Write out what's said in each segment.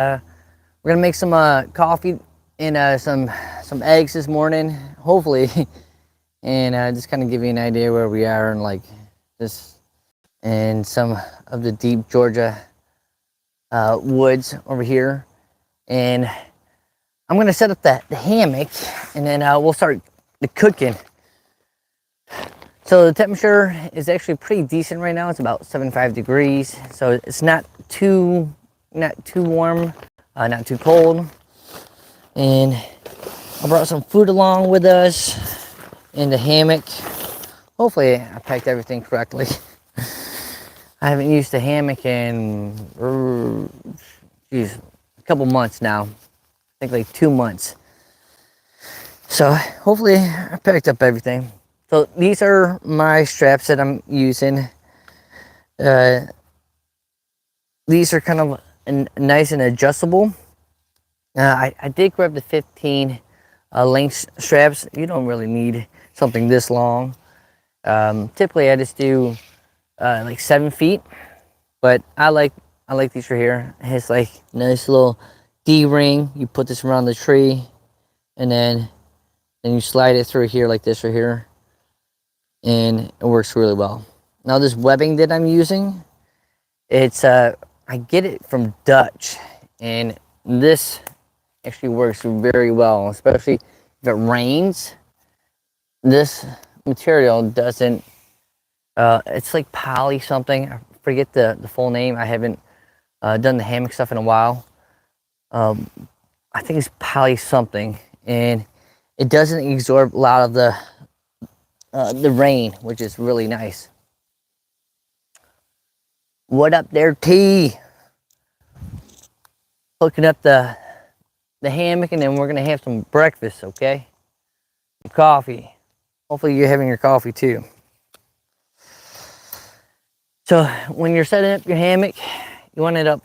We're gonna make some coffee and some eggs this morning, hopefully, and just kind of give you an idea where we are and like this and some of the deep Georgia woods over here. And I'm gonna set up the hammock, and then we'll start the cooking. So the temperature is actually pretty decent right now. It's about 75 degrees, so it's not too warm, not too cold. And I brought some food along with us in the hammock. Hopefully I packed everything correctly. I haven't used the hammock in, a couple months now. I think like 2 months. So hopefully I packed up everything. So these are my straps that I'm using. These are kind of nice and adjustable. I did grab the 15 length straps. You don't really need something this long. Typically I just do like 7 feet, but I like these right here. It's like nice little D-ring. You put this around the tree, and then you slide it through here like this right here, and it works really well. Now this webbing that I'm using, it's I get it from Dutch, and this actually works very well, especially if it rains. This material doesn't, it's like poly something. I forget the full name. I haven't done the hammock stuff in a while. I think it's poly something, and it doesn't absorb a lot of the rain, which is really nice. What up there, T? Hooking up the hammock, and then we're gonna have some breakfast, okay? Some coffee. Hopefully you're having your coffee too. So when you're setting up your hammock, you want it up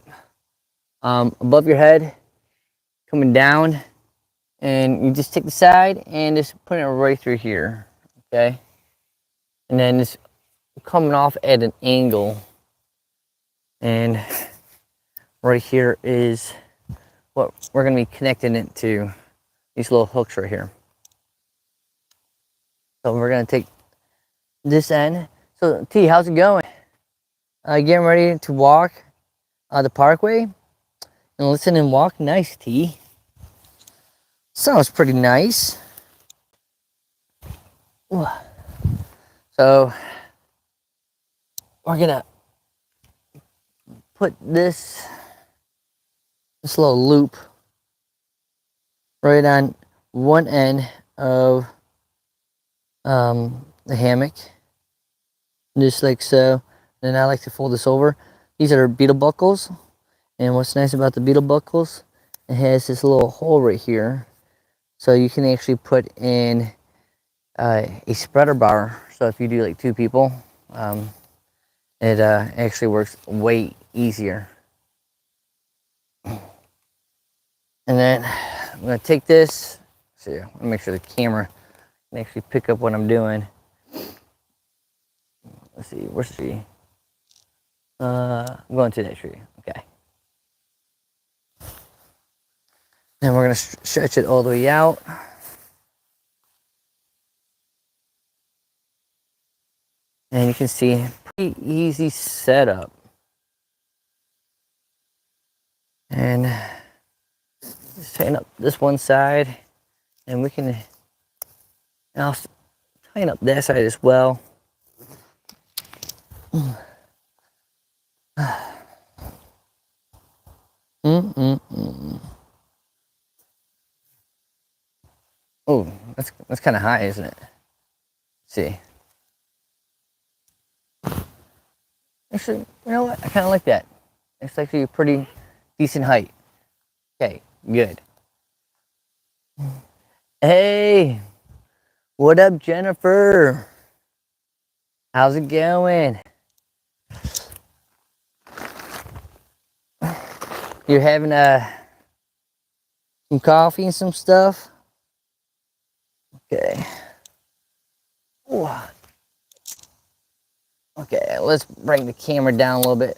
above your head, coming down, and you just take the side and just put it right through here, okay? And then it's coming off at an angle, and right here is what we're going to be connecting it to, these little hooks right here. So we're going to take this end. So T, how's it going? Getting ready to walk the parkway and listen and walk. Nice, T. Sounds pretty nice. So we're gonna put this little loop right on one end of the hammock, just like so. Then I like to fold this over. These are beetle buckles, and what's nice about the beetle buckles, it has this little hole right here, so you can actually put in a spreader bar. So if you do like 2 people, it actually works way easier. And then I'm gonna take this. See, I'm gonna make sure the camera can actually pick up what I'm doing. Let's see, where's the tree? I'm going to that tree. Okay. And we're gonna stretch it all the way out. And you can see, pretty easy setup. And just tighten up this one side, and we can, and I'll tighten up that side as well. Oh, that's kind of high, isn't it? Let's see. Actually, you know what? I kind of like that. It's actually a pretty decent height. Okay, good. Hey, what up, Jennifer? How's it going? You're having some coffee and some stuff? Okay. Ooh. Okay, let's bring the camera down a little bit.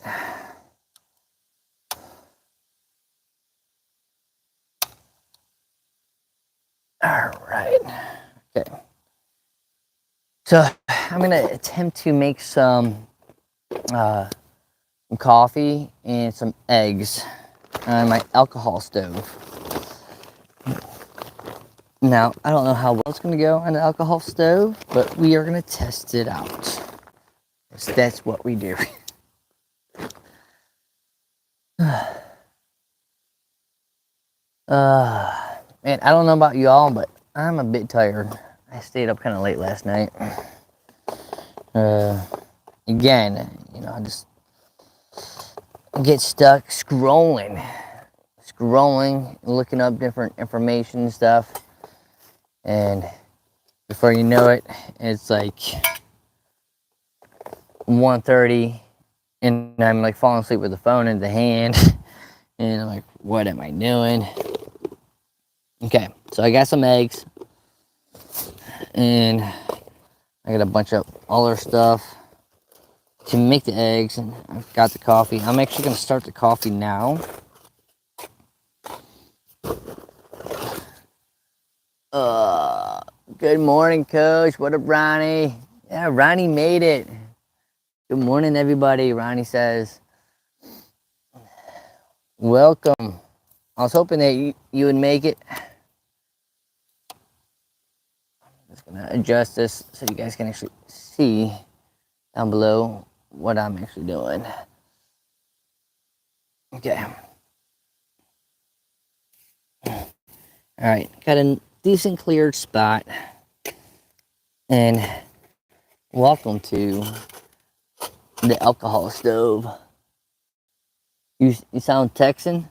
All right. Okay. So I'm gonna attempt to make some coffee and some eggs on my alcohol stove. Now, I don't know how well it's gonna go on the alcohol stove, but we are gonna test it out. So that's what we do. Man, I don't know about y'all, but I'm a bit tired. I stayed up kind of late last night. Again, you know, I just get stuck scrolling, looking up different information and stuff. And before you know it, it's like 1:30, and I'm like falling asleep with the phone in the hand. And I'm like, what am I doing? Okay, so I got some eggs, and I got a bunch of other stuff to make the eggs, and I've got the coffee. I'm actually going to start the coffee now. Good morning, Coach. What up, Ronnie? Yeah, Ronnie made it. Good morning, everybody. Ronnie says, welcome. I was hoping that you would make it. I'm just going to adjust this so you guys can actually see down below what I'm actually doing. Okay. All right. Got a decent cleared spot. And welcome to the alcohol stove. You sound Texan?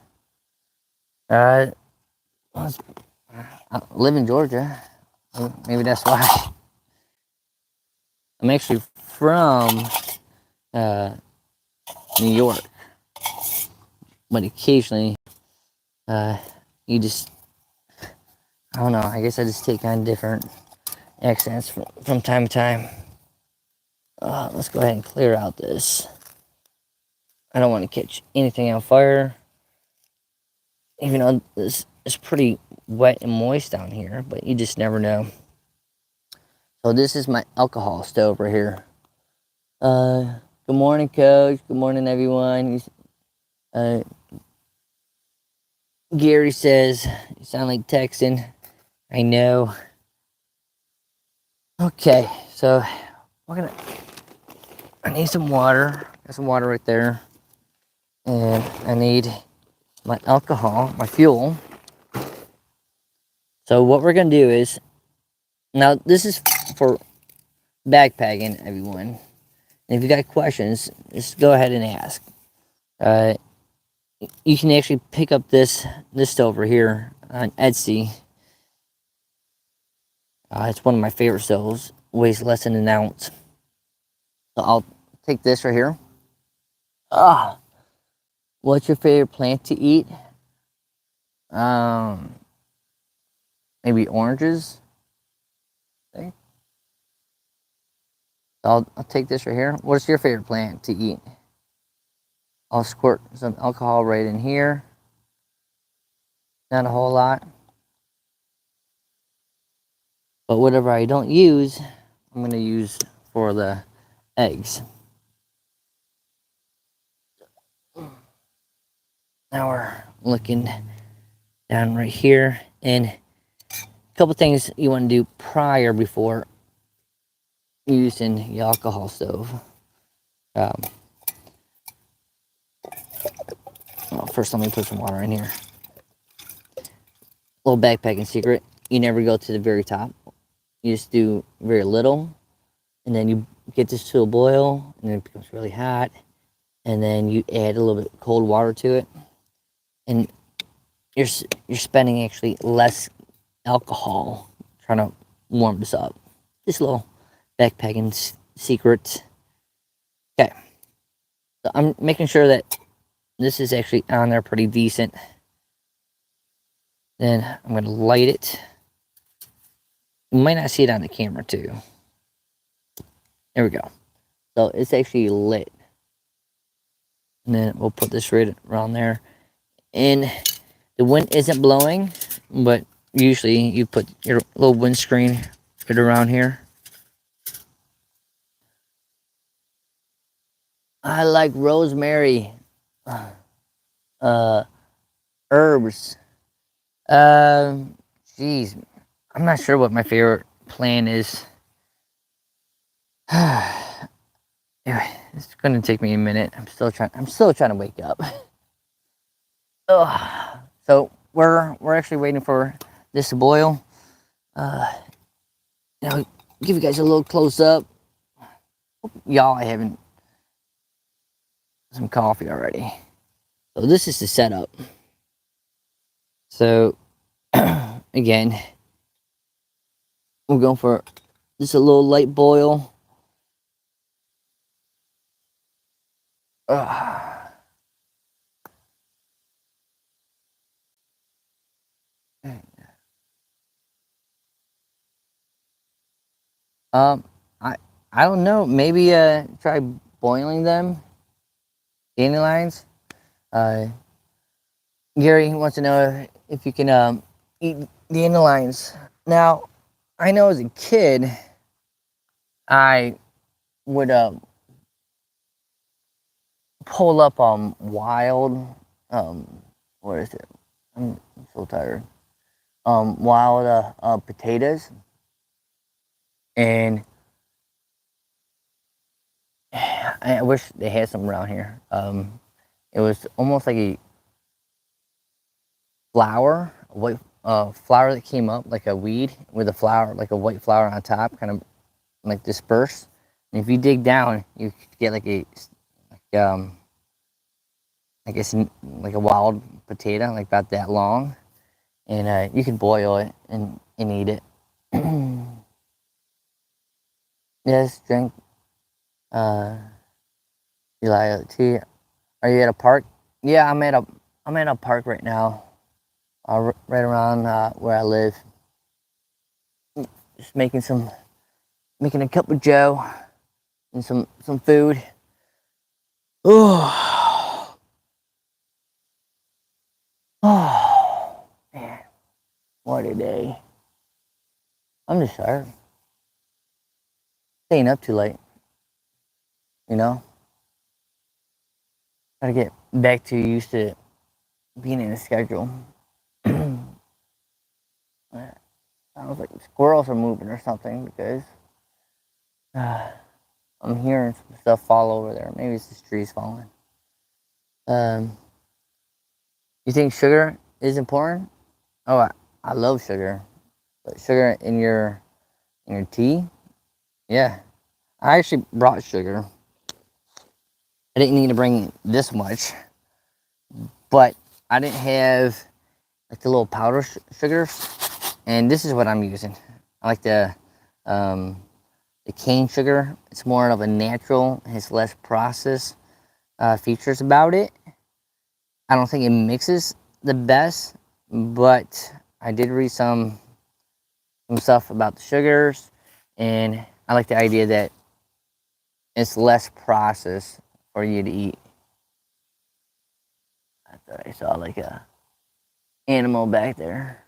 I live in Georgia. Maybe that's why. I'm actually from New York, but occasionally you just, I don't know, I guess I just take on different accents from time to time. Let's go ahead and clear out this. I don't want to catch anything on fire, even though this is pretty wet and moist down here, but you just never know. So this is my alcohol stove right here. Good morning, Coach. Good morning, everyone. Gary says, you sound like Texan. I know. Okay, so I need some water. Got some water right there. And I need my alcohol, my fuel. So what we're gonna do is, now this is for backpacking, everyone. And if you got questions, just go ahead and ask. You can actually pick up this stove right here on Etsy. It's one of my favorite stoves. Weighs less than an ounce. So I'll take this right here. What's your favorite plant to eat? Maybe oranges. Okay. I'll take this right here. What's your favorite plant to eat? I'll squirt some alcohol right in here. Not a whole lot. But whatever I don't use, I'm going to use for the eggs. Now we're looking down right here. And a couple things you want to do before using the alcohol stove. Well, first, let me put some water in here. Little backpacking secret: you never go to the very top. You just do very little, and then you get this to a boil, and then it becomes really hot, and then you add a little bit of cold water to it, and you're spending actually less alcohol trying to warm this up. Just a little backpacking secret. Okay, so I'm making sure that this is actually on there pretty decent. Then I'm going to light it. You might not see it on the camera too. There we go. So it's actually lit. And then we'll put this right around there. And the wind isn't blowing, but usually you put your little windscreen right around here. I like rosemary, uh, herbs. Geez, I'm not sure what my favorite plant is. Anyway, it's gonna take me a minute. I'm still trying to wake up. Ugh. So we're actually waiting for this to boil. Uh, give you guys a little close up. Y'all, I haven't some coffee already. So this is the setup. So again, we're going for just a little light boil. Ugh. Um, I I don't know. Maybe try boiling them, dandelions. Uh, Gary wants to know if you can eat dandelions. Now, I know as a kid, I would pull up wild what is it? I'm so tired. Wild potatoes, and I wish they had some around here. It was almost like a flower, a white flower that came up like a weed with a flower, like a white flower on top, kind of like dispersed. And if you dig down, you get like a like I guess like a wild potato, like about that long, and you can boil it and eat it. Yes, drink Eli tea. Are you at a park? Yeah, I'm at a park right now, right around where I live. Just making a cup of Joe and some food. Oh, oh, man, what a day! I'm just tired. Staying up too late, you know. Gotta get back to used to being in a schedule. Sounds like squirrels are moving or something because uh, I'm hearing some stuff fall over there. Maybe it's just trees falling. Um, you think sugar is important? Oh, I love sugar, but sugar in your tea? Yeah, I actually brought sugar. I didn't need to bring this much, but I didn't have like the little powder sugars, and this is what I'm using. I like um, the cane sugar. It's more of a natural, has less processed features about it. I don't think it mixes the best, but I did read some stuff about the sugars, and I like the idea that it's less processed for you to eat. I thought I saw like a animal back there.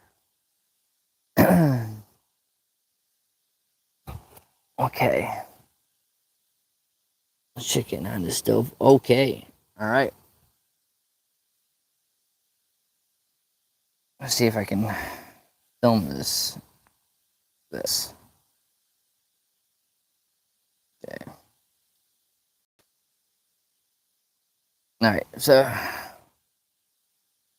Okay, chicken on the stove. Okay, all right. Let's see if I can film this. This. Okay. All right. So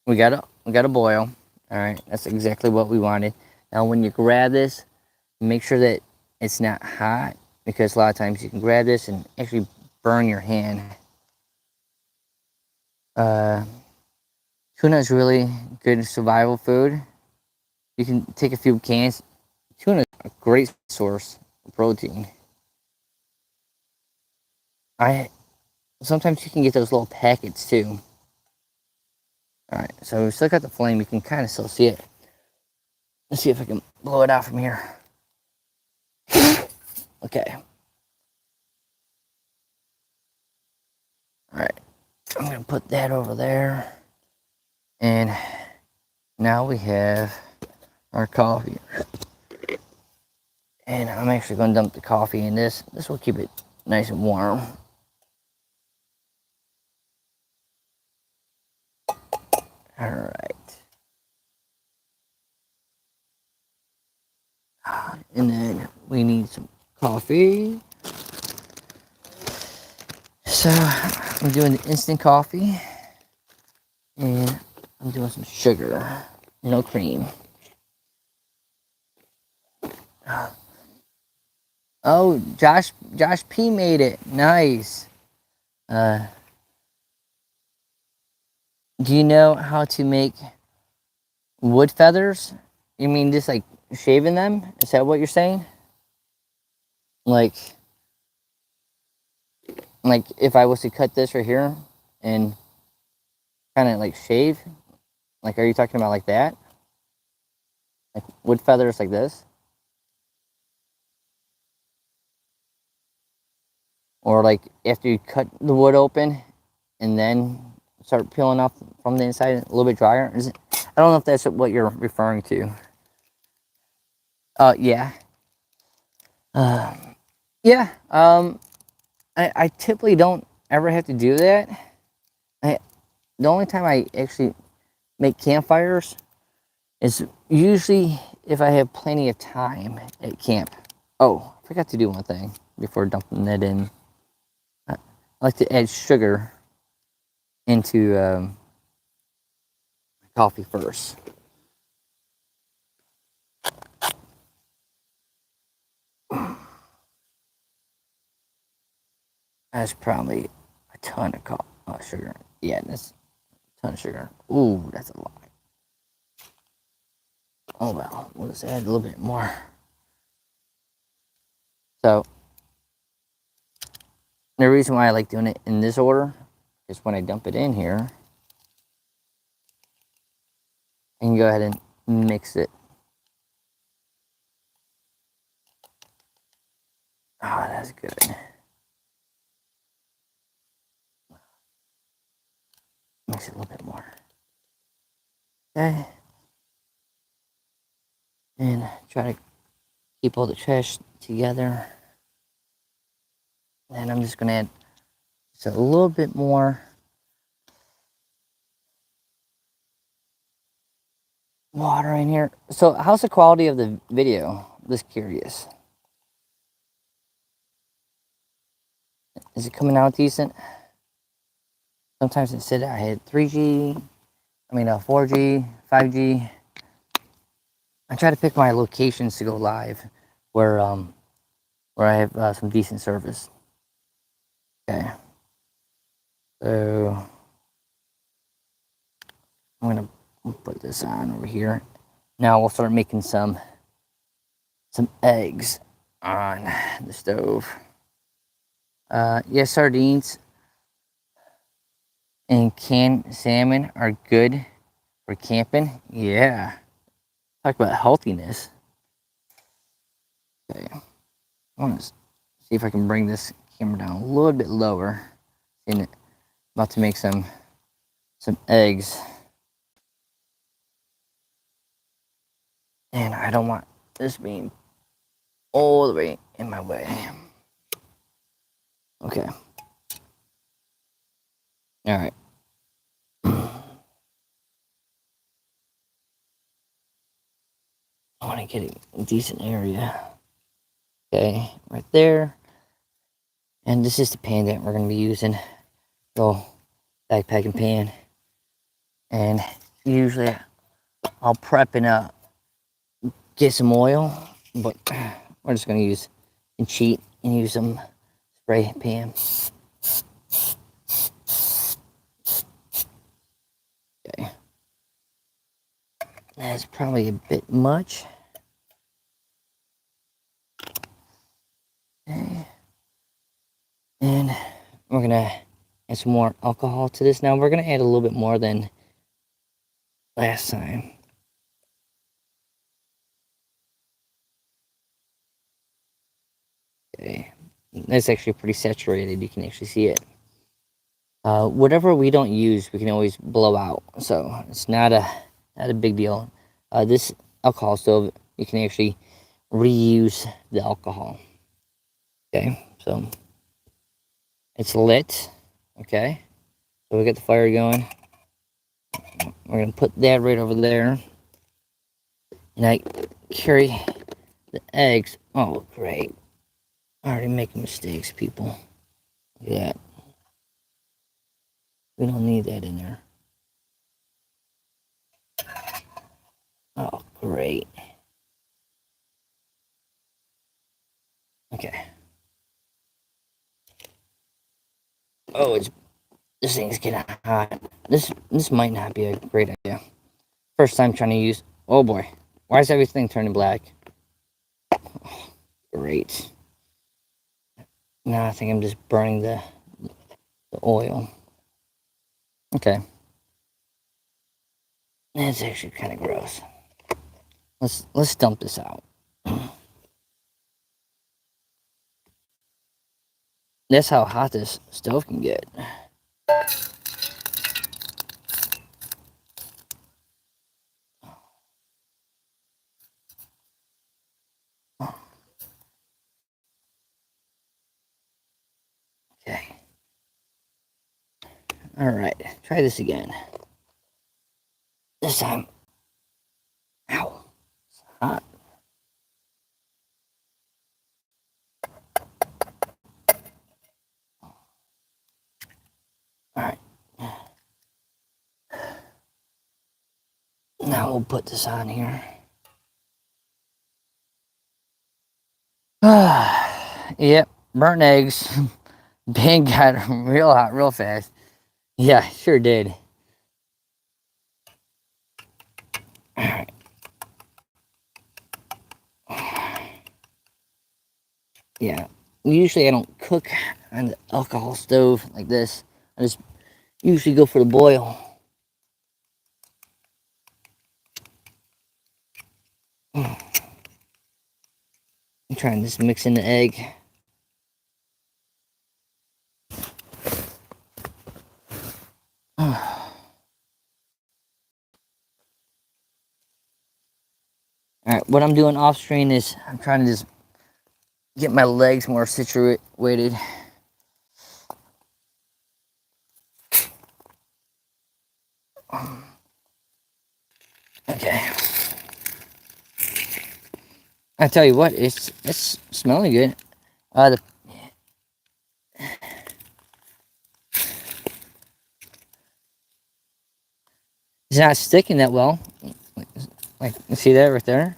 we got a boil. All right. That's exactly what we wanted. Now, when you grab this, make sure that it's not hot because a lot of times you can grab this and actually burn your hand. Uh, Tuna is really good survival food. You can take a few cans. Tuna is a great source of protein. I Sometimes you can get those little packets too. All right, so we still got the flame. You can kind of still see it. Let's see if I can blow it out from here. Okay. All right, I'm gonna put that over there, and now we have our coffee. And I'm actually going to dump the coffee in this. This will keep it nice and warm. All right. And then we need some coffee. So I'm doing the instant coffee. And I'm doing some sugar. No cream. Oh, Josh P made it. Nice. Do you know how to make wood feathers? You mean just like shaving them? Is that what you're saying? Like if I was to cut this right here and kind of like shave, like are you talking about like that? Like wood feathers like this? Or like after you cut the wood open and then start peeling off from the inside a little bit drier? Is it, I don't know if that's what you're referring to. Yeah. Uh, yeah. I typically don't ever have to do that. The only time I actually make campfires is usually if I have plenty of time at camp. Oh, I forgot to do one thing before dumping it in. I like to add sugar into coffee first. That's probably a ton of sugar. Yeah, that's a ton of sugar. Ooh, that's a lot. Oh well, we'll just add a little bit more. So the reason why I like doing it in this order is when I dump it in here, I can go ahead and mix it. Ah, oh, that's good. Mix it a little bit more. Okay. And try to keep all the trash together. And I'm just gonna add just a little bit more water in here. So how's the quality of the video? Just curious. Is it coming out decent? Sometimes it said I had 3G, 4G, 5G. I try to pick my locations to go live where I have some decent service. Okay. So I'm gonna put this on over here. Now we'll start making some eggs on the stove. Yeah, sardines and canned salmon are good for camping. Yeah. Talk about healthiness. Okay. I want to see if I can bring this camera down a little bit lower. And about to make some eggs. And I don't want this being all the way in my way. Okay. All right. I want to get a decent area. Okay, right there. And this is the pan that we're going to be using. Little backpacking pan. And usually I'll prep and get some oil, but we're just going to use and cheat and use some spray pan. Okay. That's probably a bit much. Okay. And we're going to add some more alcohol to this. Now we're going to add a little bit more than last time. Okay. That's actually pretty saturated. You can actually see it. Whatever we don't use, we can always blow out. So it's not a big deal. This alcohol stove, you can actually reuse the alcohol. Okay, so it's lit. Okay, so we got the fire going. We're gonna put that right over there, and I carry the eggs. Oh, great! Already making mistakes, people. Look at that. We don't need that in there. Oh, great. Okay. Oh, this thing's getting hot. This might not be a great idea. First time trying to use. Oh boy, why is everything turning black? Oh, great. Now I think I'm just burning the oil. Okay. That's actually kind of gross. Let's dump this out. That's how hot this stove can get. Okay. All right. Try this again. This time. Ow. It's hot. All right. Now we'll put this on here. Yep. Burnt eggs. Pan got real hot real fast. Yeah, sure did. All right. Yeah. Usually I don't cook on the alcohol stove like this. I just usually go for the boil. I'm trying to just mix in the egg. Alright, what I'm doing off screen is I'm trying to just get my legs more situated. Okay. I tell you what, it's smelling good. It's not sticking that well. Like you see that right there?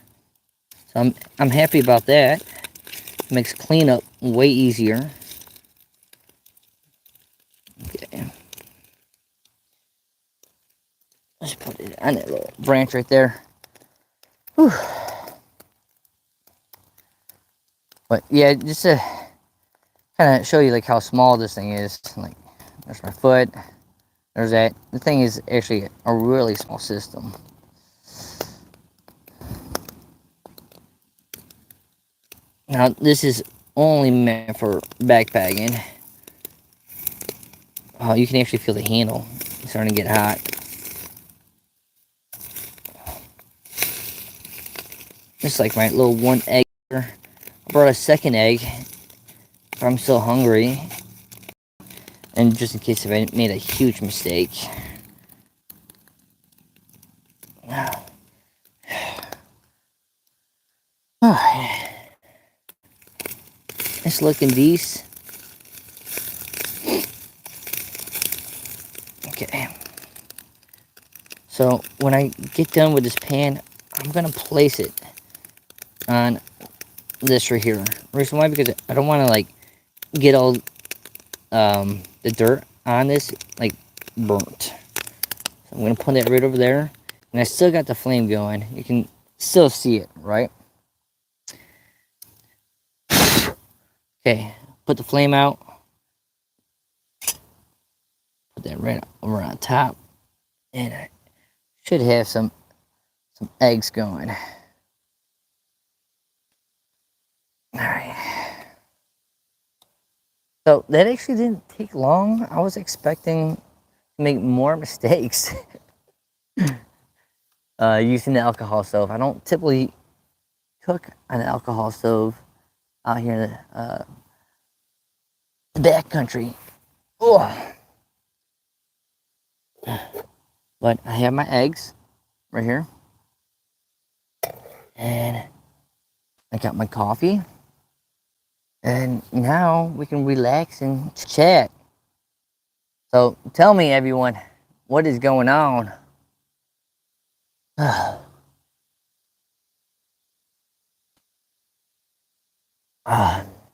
So I'm happy about that. Makes cleanup way easier. Okay. Let's put it on that little branch right there. Whew. But yeah, just to kind of show you like how small this thing is. Like, there's my foot. There's that. The thing is actually a really small system. Now this is only meant for backpacking. Oh, you can actually feel the handle. It's starting to get hot. Just like my little one egg. I brought a second egg if I'm still hungry. And just in case if I made a huge mistake. Nice looking these. Okay. So when I get done with this pan, I'm gonna place it on this right here. Reason why? Because I don't want to like get all the dirt on this like burnt. So I'm gonna put that right over there, and I still got the flame going. You can still see it, right? Okay, put the flame out. Put that right over on top, and I should have some eggs going. All right. So that actually didn't take long. I was expecting to make more mistakes. using the alcohol stove. I don't typically cook on an alcohol stove out here in the back country. Ugh. But I have my eggs right here. And I got my coffee. And now we can relax and chat. So tell me, everyone, what is going on?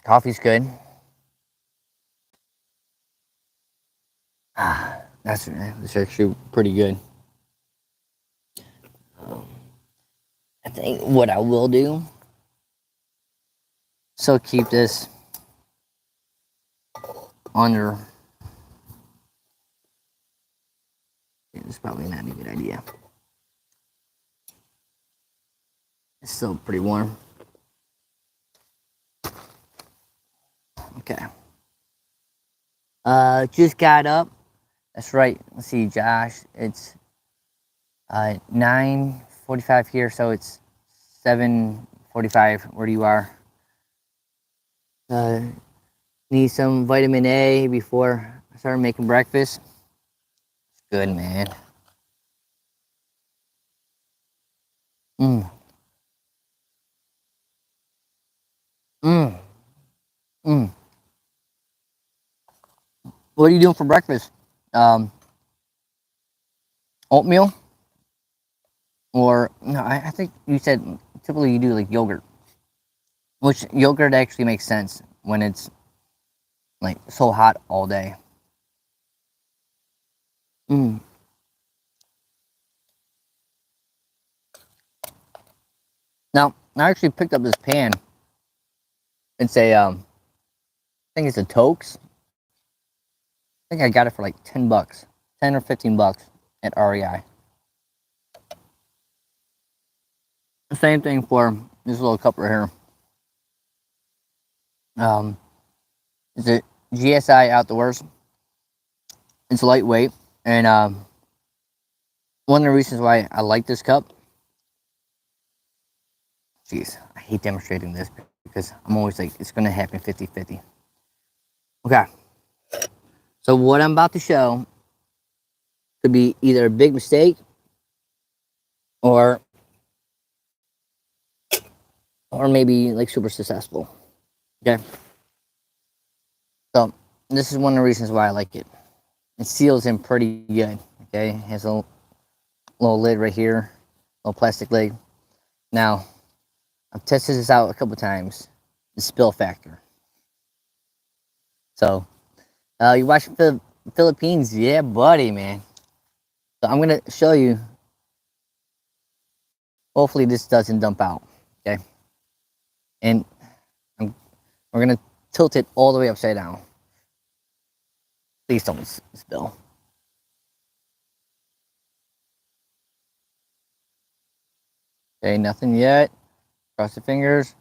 Coffee's good. That's actually pretty good. I think what I will do, so keep this under. It's probably not a good idea. It's still pretty warm. Okay. Just got up. That's right. Let's see, Josh. It's 9:45 here, so it's 7:45 where you are. Need some vitamin A before I start making breakfast. It's good, man. Mm. Mm. Mm. What are you doing for breakfast? Oatmeal? Or, no, I think you said typically you do like yogurt. Which yogurt actually makes sense when it's like so hot all day. Mm. Now, I actually picked up this pan. It's a, I think it's a Tokes. I think I got it for like 10 bucks, 10 or 15 bucks at REI. Same thing for this little cup right here. It's a GSI Outdoors. It's lightweight, and one of the reasons why I like this cup. Jeez, I hate demonstrating this because I'm always like, it's going to happen 50-50. Okay. So what I'm about to show could be either a big mistake or maybe like super successful. Okay. So this is one of the reasons why I like it. It seals in pretty good. Okay. It has a little lid right here, little plastic lid. Now, I've tested this out a couple times. The spill factor. So, you watching the Philippines? Yeah, buddy, man. So I'm gonna show you. Hopefully, this doesn't dump out. Okay, and we're gonna tilt it all the way upside down. Please don't spill. Okay, nothing yet. Cross the fingers.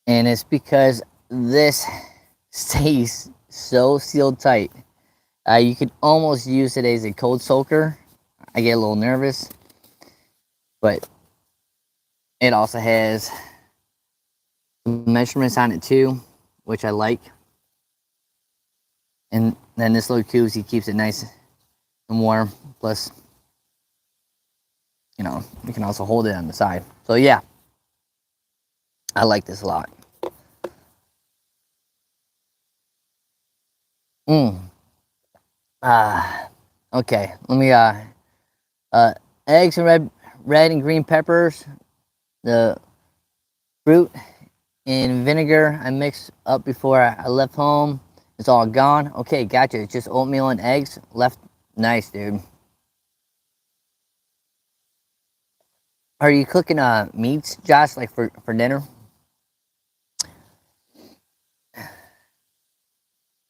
And it's because this stays so sealed tight. You could almost use it as a cold soaker. I get a little nervous, but it also has measurements on it too, which I like. And then this little koozie keeps it nice and warm. Plus, you know, you can also hold it on the side. So yeah, I like this a lot. Okay. Let me eggs and red and green peppers, the fruit and vinegar I mixed up before I left home. It's all gone. Okay, gotcha. It's just oatmeal and eggs left. Nice, dude. Are you cooking meats, Josh, like for dinner?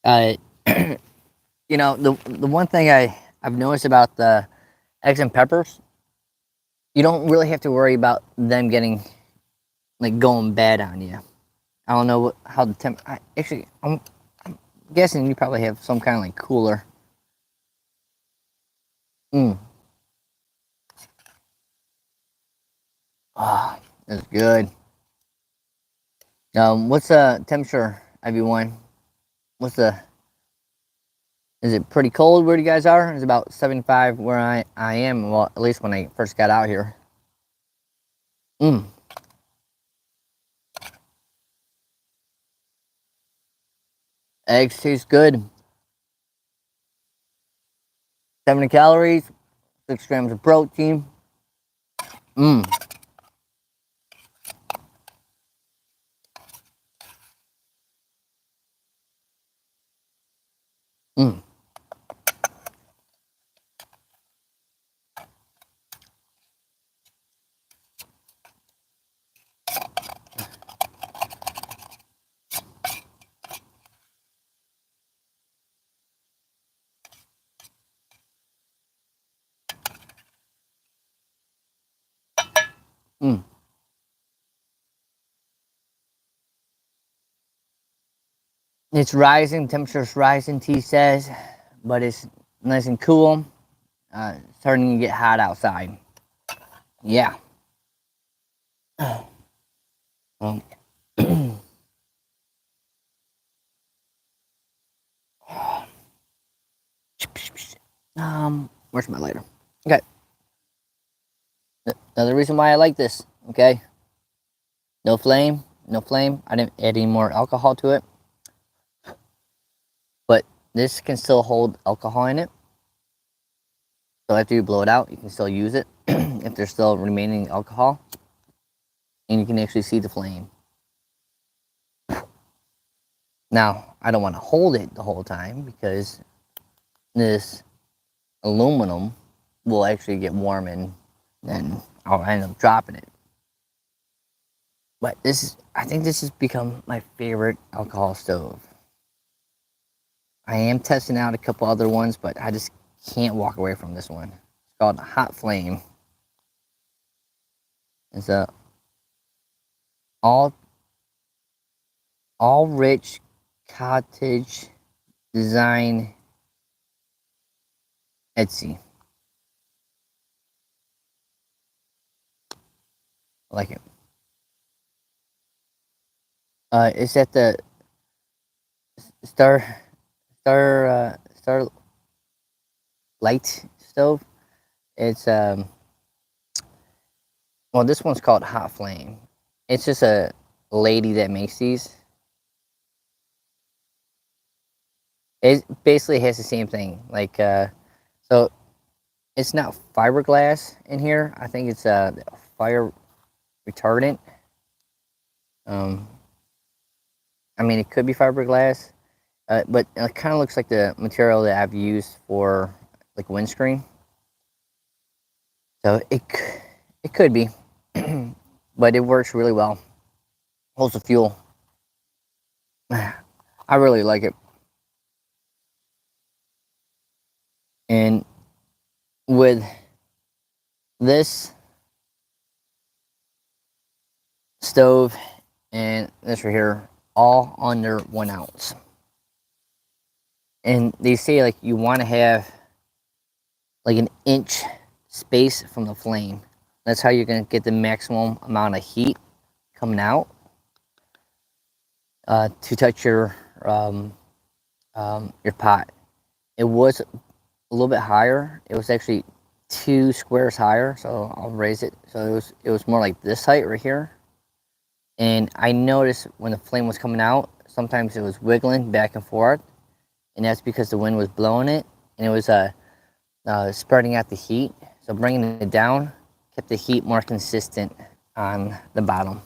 Uh, you know, the one thing I've noticed about the eggs and peppers, you don't really have to worry about them getting like going bad on you. I don't know how the temp. Actually, I'm guessing you probably have some kind of like cooler. Mm. Ah, that's good. What's the temperature, everyone? What's the? Is it pretty cold where you guys are? It's about 75 where I am. Well, at least when I first got out here. Mm. Eggs taste good. 70 calories, 6 grams of protein. Mm. Mm. Mm. It's rising. Temperature's rising. T says, but it's nice and cool. Starting to get hot outside. Yeah. Um, where's my lighter? Okay. Another reason why I like this. Okay. No flame. No flame. I didn't add any more alcohol to it, but this can still hold alcohol in it. So after you blow it out, you can still use it if there's still remaining alcohol, and you can actually see the flame. Now, I don't want to hold it the whole time because this aluminum will actually get warm and then I'll end up dropping it. But I think this has become my favorite alcohol stove. I am testing out a couple other ones, but I just can't walk away from this one. It's called Hot Flame. It's a all all rich cottage design Etsy. I like it. It's at the Star Star Light stove. It's well, this one's called Hot Flame. It's just a lady that makes these. It basically has the same thing. Like so it's not fiberglass in here. I think it's fire retardant. Um, I mean, it could be fiberglass, but it kind of looks like the material that I've used for like windscreen. So it could be, but it works really well. Holds the fuel. I really like it. And with this stove and this right here, all under 1 ounce. And they say like you want to have like an inch space from the flame. That's how you're gonna get the maximum amount of heat coming out to touch your pot. It was a little bit higher. It was actually 2 squares higher, so I'll raise it. So it was more like this height right here. And I noticed when the flame was coming out, sometimes it was wiggling back and forth, and that's because the wind was blowing it, and it was spreading out the heat. So bringing it down kept the heat more consistent on the bottom.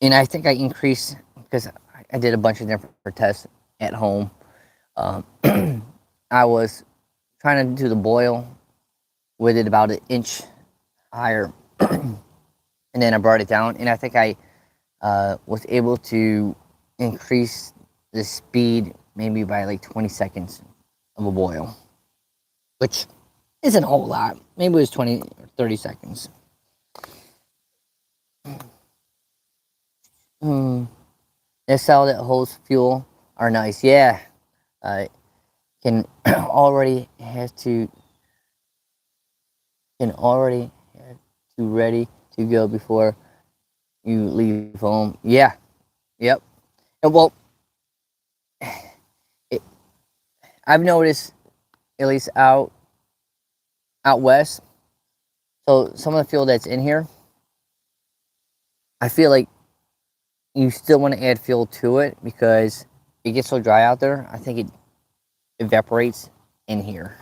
And I think I increased because I did a bunch of different tests at home. Um, I was trying to do the boil with it about an inch higher, and then I brought it down, and I think I was able to increase the speed maybe by like 20 seconds of a boil, which isn't a whole lot. Maybe it was 20 or 30 seconds. Hmm. The cell that holds fuel are nice. Yeah. Can already have to can already have to ready to go before you leave home. Yeah. Yep. And well, it, I've noticed at least out west. So some of the fuel that's in here, I feel like you still want to add fuel to it because it gets so dry out there. I think it evaporates in here.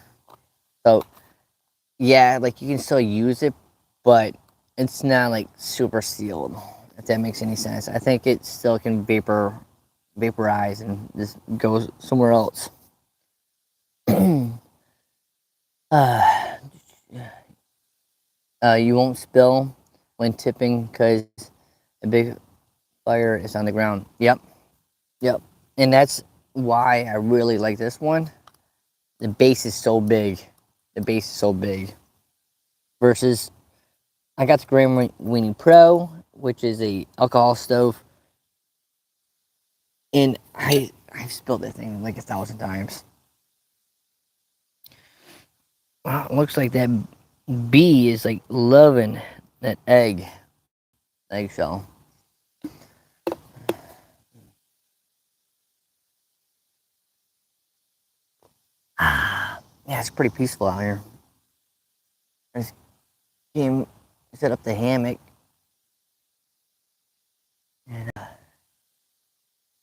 So yeah, like you can still use it, but it's not like super sealed. If that makes any sense, I think it still can vaporize and just goes somewhere else. uh, you won't spill when tipping because a big fire is on the ground. Yep, yep, and that's why I really like this one. The base is so big. The base is so big. Versus, I got the Graham Weenie Pro, which is a alcohol stove, and I've spilled that thing like 1,000 times. Wow, it looks like that bee is like loving that eggshell. Ah, yeah, it's pretty peaceful out here. I just came, set up the hammock, and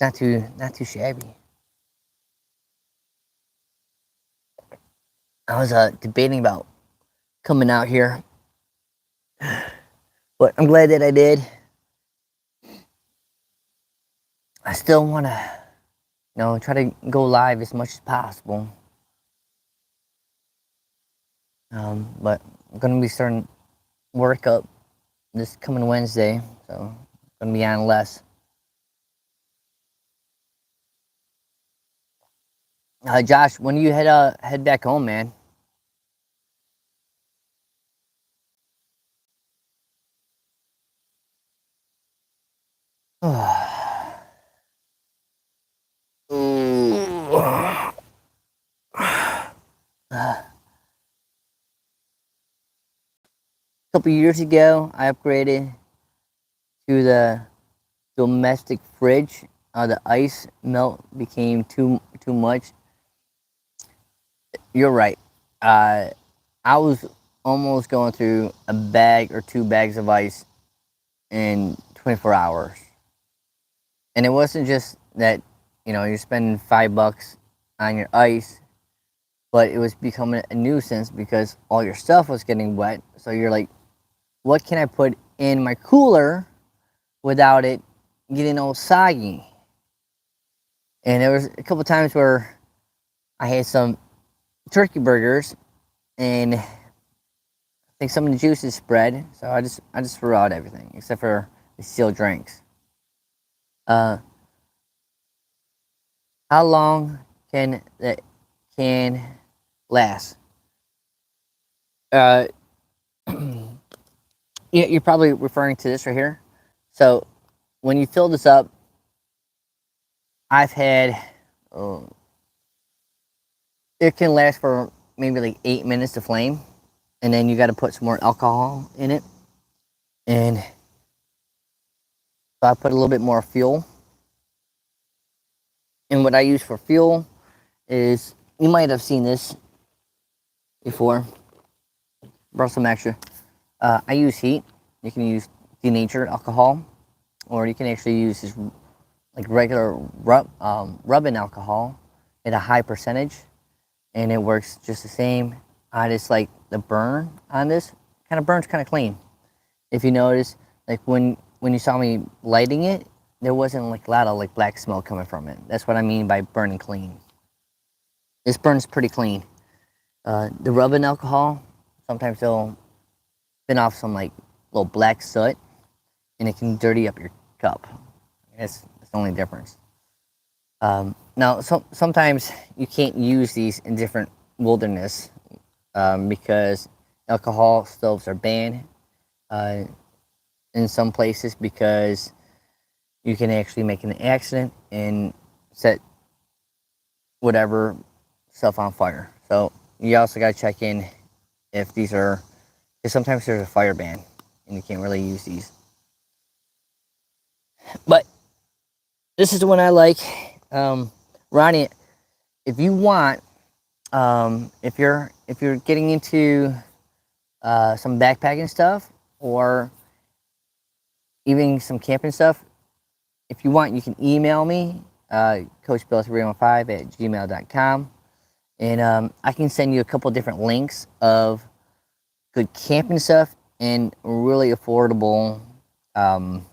not too shabby. I was debating about coming out here, but I'm glad that I did. I still want to, try to go live as much as possible. But I'm gonna be starting work up this coming Wednesday, so I'm gonna be on less. Josh, when do you head back home, man? A couple years ago, I upgraded to the domestic fridge. The ice melt became too much. You're right. Uh, I was almost going through a bag or 2 bags of ice in 24 hours, and it wasn't just that you're spending $5 on your ice, but it was becoming a nuisance because all your stuff was getting wet. So you're like, what can I put in my cooler without it getting all soggy? And there was a couple times where I had some turkey burgers, and I think some of the juices spread. So I just threw out everything except for the sealed drinks. Uh, how long can that can last? Uh, you're probably referring to this right here. So when you fill this up, I've had uh, it can last for maybe like 8 minutes to flame, and then you got to put some more alcohol in it, and so I put a little bit more fuel. And what I use for fuel is, you might have seen this before. Brought some extra. I use heat. You can use denatured alcohol, or you can actually use this like regular rubbing alcohol at a high percentage, and it works just the same. I just like the burn on this. Kind of burns kind of clean. If you notice, like when you saw me lighting it, there wasn't like a lot of like black smoke coming from it. That's what I mean by burning clean. This burns pretty clean. The rubbing alcohol, sometimes they'll spin off some like little black soot, and it can dirty up your cup. That's the only difference. Now, sometimes you can't use these in different wilderness because alcohol stoves are banned in some places because you can actually make an accident and set whatever stuff on fire. So you also got to check in if these are, because sometimes there's a fire ban and you can't really use these. But this is the one I like. Ronnie, if you want, if you're getting into some backpacking stuff or even some camping stuff, if you want, you can email me, coachbill315@gmail.com, and I can send you a couple different links of good camping stuff and really affordable um,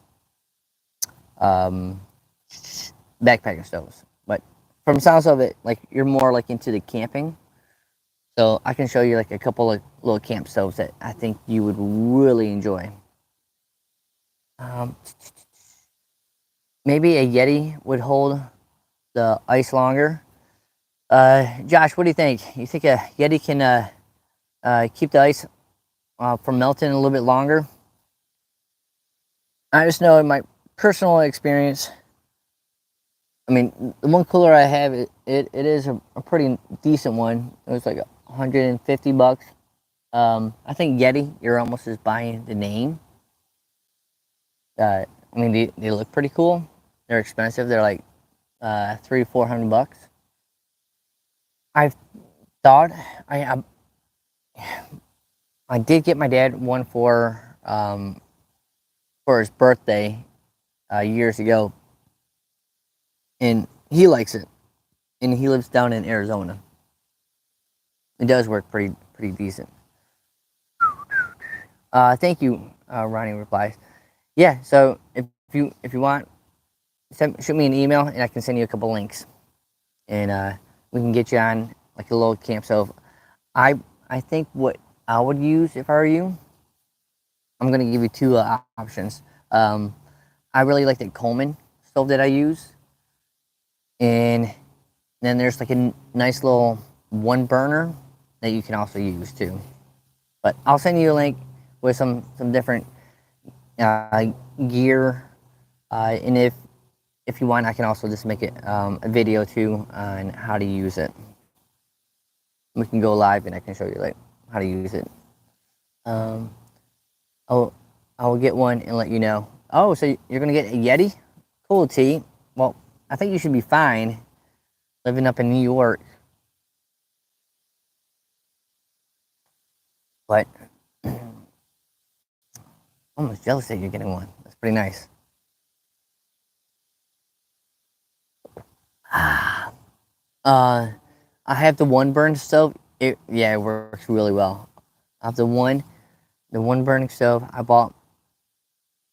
um, backpacking stoves. But from the sounds of it, like you're more like into the camping, so I can show you like a couple of little camp stoves that I think you would really enjoy. Um, Maybe a Yeti would hold the ice longer. Josh, what do you think? You think a Yeti can keep the ice from melting a little bit longer? I just know in my personal experience, I mean, the one cooler I have, it is a pretty decent one. It was like $150. I think Yeti, you're almost just buying the name. I mean, they look pretty cool. They're expensive. They're like $300-400. I've thought I did get my dad one for his birthday years ago, and he likes it. And he lives down in Arizona. It does work pretty decent. Thank you, Ronnie replies. Yeah, so if you want, shoot me an email and I can send you a couple links, and we can get you on like a little camp. So I think what I would use if I were you, I'm gonna give you two options. I really like the Coleman stove that I use, and then there's like a nice little one burner that you can also use too. But I'll send you a link with some different gear, and if you want, I can also just make it a video too on how to use it. We can go live and I can show you like how to use it. Um, I will get one and let you know. Oh, so you're gonna get a Yeti? Cool, T. Well, I think you should be fine living up in New York. But I'm almost jealous that you're getting one. That's pretty nice. I have the one burn stove. It works really well. I have the one burning stove. I bought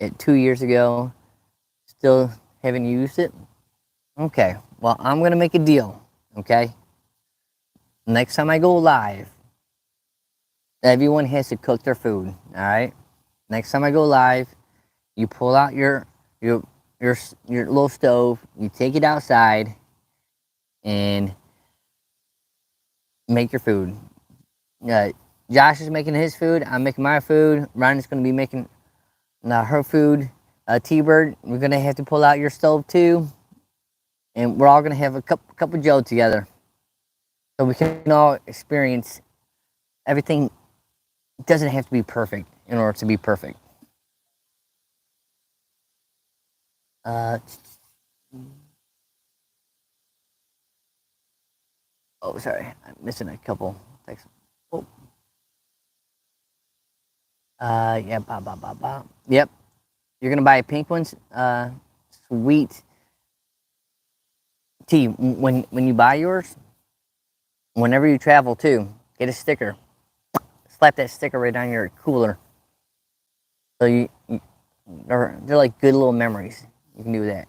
it 2 years ago. Still haven't used it. Okay, well I'm gonna make a deal. Okay, next time I go live, everyone has to cook their food. All right. Next time I go live, you pull out your little stove. You take it outside and make your food. Uh, Josh is making his food. I'm making my food. Ryan's going to be making her food. T-Bird, we're going to have to pull out your stove too. And we're all going to have a cup of Joe together. So we can all experience everything. It doesn't have to be perfect in order to be perfect. Oh, sorry. I'm missing a couple. Thanks. Oh. Yeah, Yep. You're gonna buy a pink one. Sweet. T. When you buy yours, whenever you travel too, get a sticker. Slap that sticker right on your cooler. So they're like good little memories. You can do that.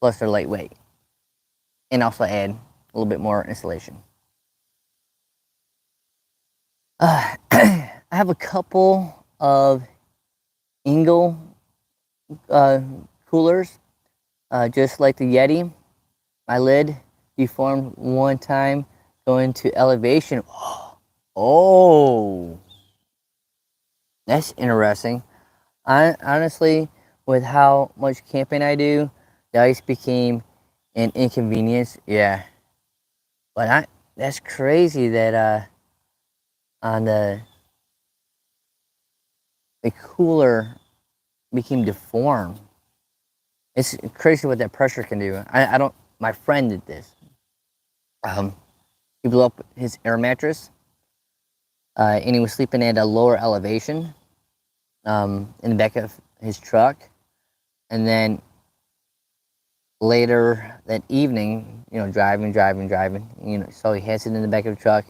Plus they're lightweight, and also add a little bit more insulation. I have a couple of Engel coolers, just like the Yeti. My lid deformed one time going to elevation. Oh, that's interesting. Honestly, with how much camping I do, the ice became an inconvenience. Yeah, but that's crazy that on the cooler became deformed. It's crazy what that pressure can do. I don't. My friend did this. Um, he blew up his air mattress, and he was sleeping at a lower elevation, in the back of his truck, and then later that evening, driving, so he has it in the back of the truck.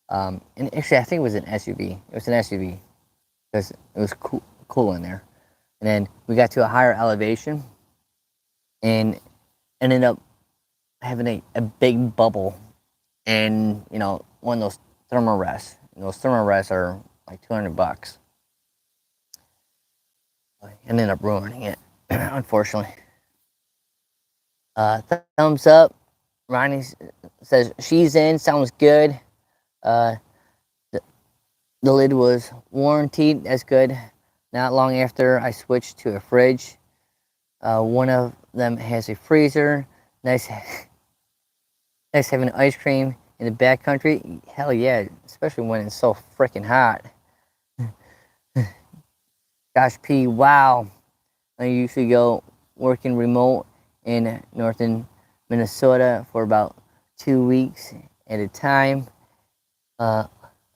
And actually, I think it was an SUV. It was an SUV because it was cool in there. And then we got to a higher elevation and ended up having a big bubble and, one of those thermal rests. And those thermal rests are like $200. I ended up ruining it, unfortunately. Thumbs up. Ronnie says she's in. Sounds good. Uh, the, the lid was warranted. That's good. Not long after, I switched to a fridge. One of them has a freezer. Nice, nice having ice cream in the backcountry. Hell yeah, especially when it's so freaking hot. Gosh, P, wow. I usually go working remote in northern Minnesota for about 2 weeks at a time.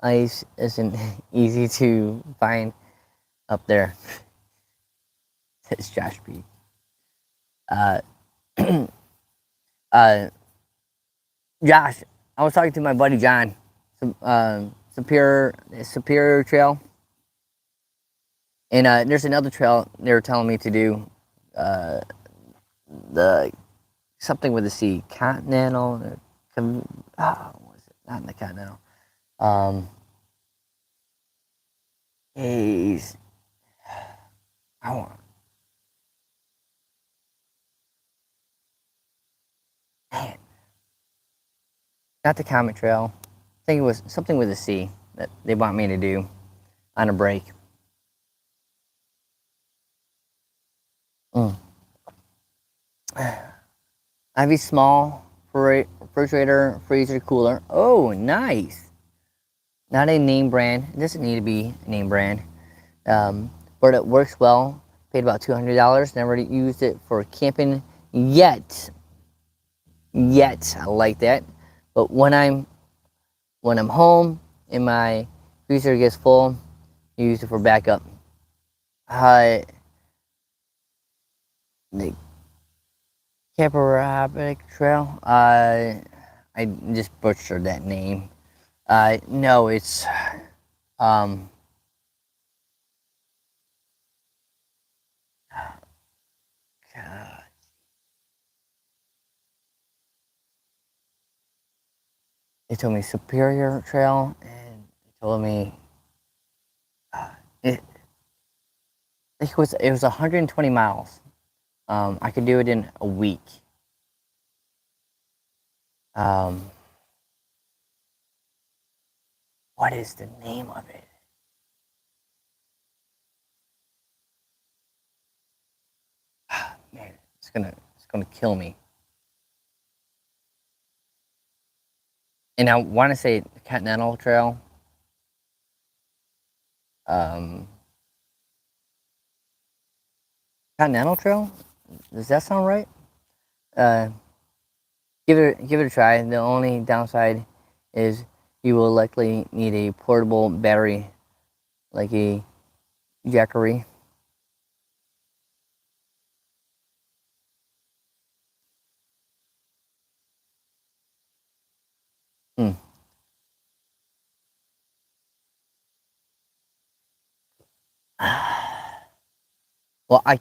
Ice isn't easy to find up there. Says Josh B. Uh, uh, Josh, I was talking to my buddy John, Superior Trail, and there's another trail they were telling me to do, uh, the something with the C, Continental, what is it? Not in the Continental. He's, I want, man, not the Comet Trail. I think it was something with a C that they want me to do on a break. Mm. I have a small refrigerator, freezer, cooler. Oh, nice. Not a name brand. It doesn't need to be a name brand. But it works well. Paid about $200. Never used it for camping yet. Yet, I like that. But when I'm home and my freezer gets full, I use it for backup. The Caparabic Trail. I just butchered that name. No, it's um. God. They told me Superior Trail, and they told me uh, it. It was 120 miles. I could do it in a week. Um, what is the name of it? Man, it's gonna kill me. And I want to say Continental Trail. Um, Continental Trail. Does that sound right? Uh, give it a try. The only downside is you will likely need a portable battery, like a Jackery. Hmm. Well, I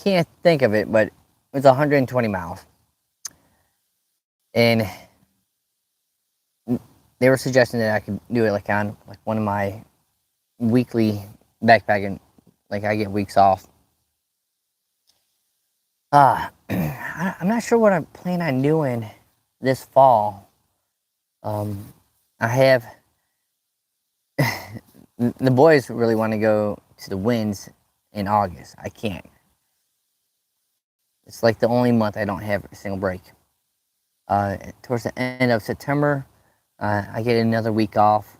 can't think of it, but it's 120 miles, and they were suggesting that I could do it like on like one of my weekly backpacking, like I get weeks off. I'm not sure what I'm planning on doing this fall. Um, I have the boys really want to go to the winds in August. I can't. It's like the only month I don't have a single break. Towards the end of September, I get another week off,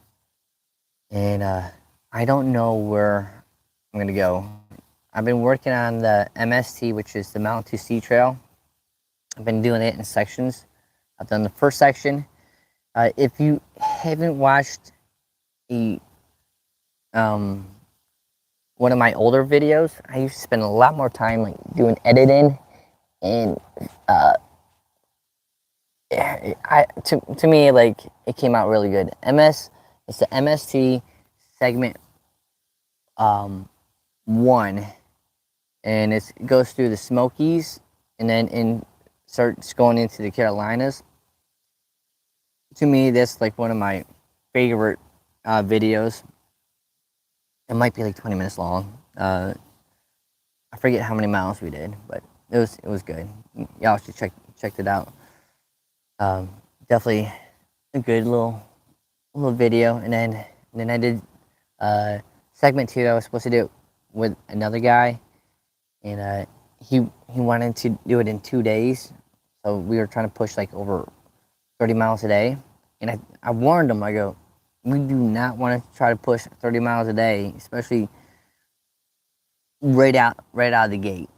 and I don't know where I'm gonna go. I've been working on the MST, which is the Mountain to Sea Trail. I've been doing it in sections. I've done the first section. If you haven't watched the one of my older videos, I used to spend a lot more time like doing editing, and to me, like, it came out really good. It's the MST segment 1, and it goes through the Smokies, and then starts going into the Carolinas. To me, that's like one of my favorite videos. It might be like 20 minutes long. I forget how many miles we did, but it was good. Y'all should check it out. Definitely a good little video. And then I did segment 2. I was supposed to do it with another guy, and he wanted to do it in 2 days. So we were trying to push like over 30 miles a day. And I warned him. I go, we do not want to try to push 30 miles a day, especially right out of the gate.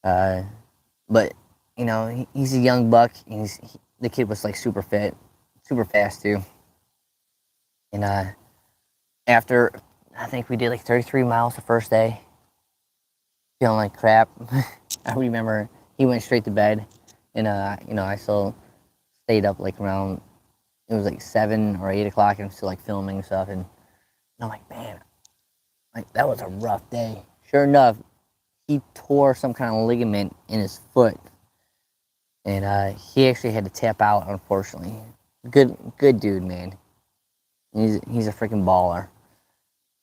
But you know, he's a young buck, and the kid was like super fit, super fast too. And after, I think we did like 33 miles the first day, feeling like crap. I remember he went straight to bed, and you know, I still stayed up like around, it was like 7 or 8 o'clock, and I'm still like filming stuff, and I'm like, man, like that was a rough day. Sure enough, he tore some kind of ligament in his foot, and he actually had to tap out, unfortunately. Good dude, man. He's a freaking baller,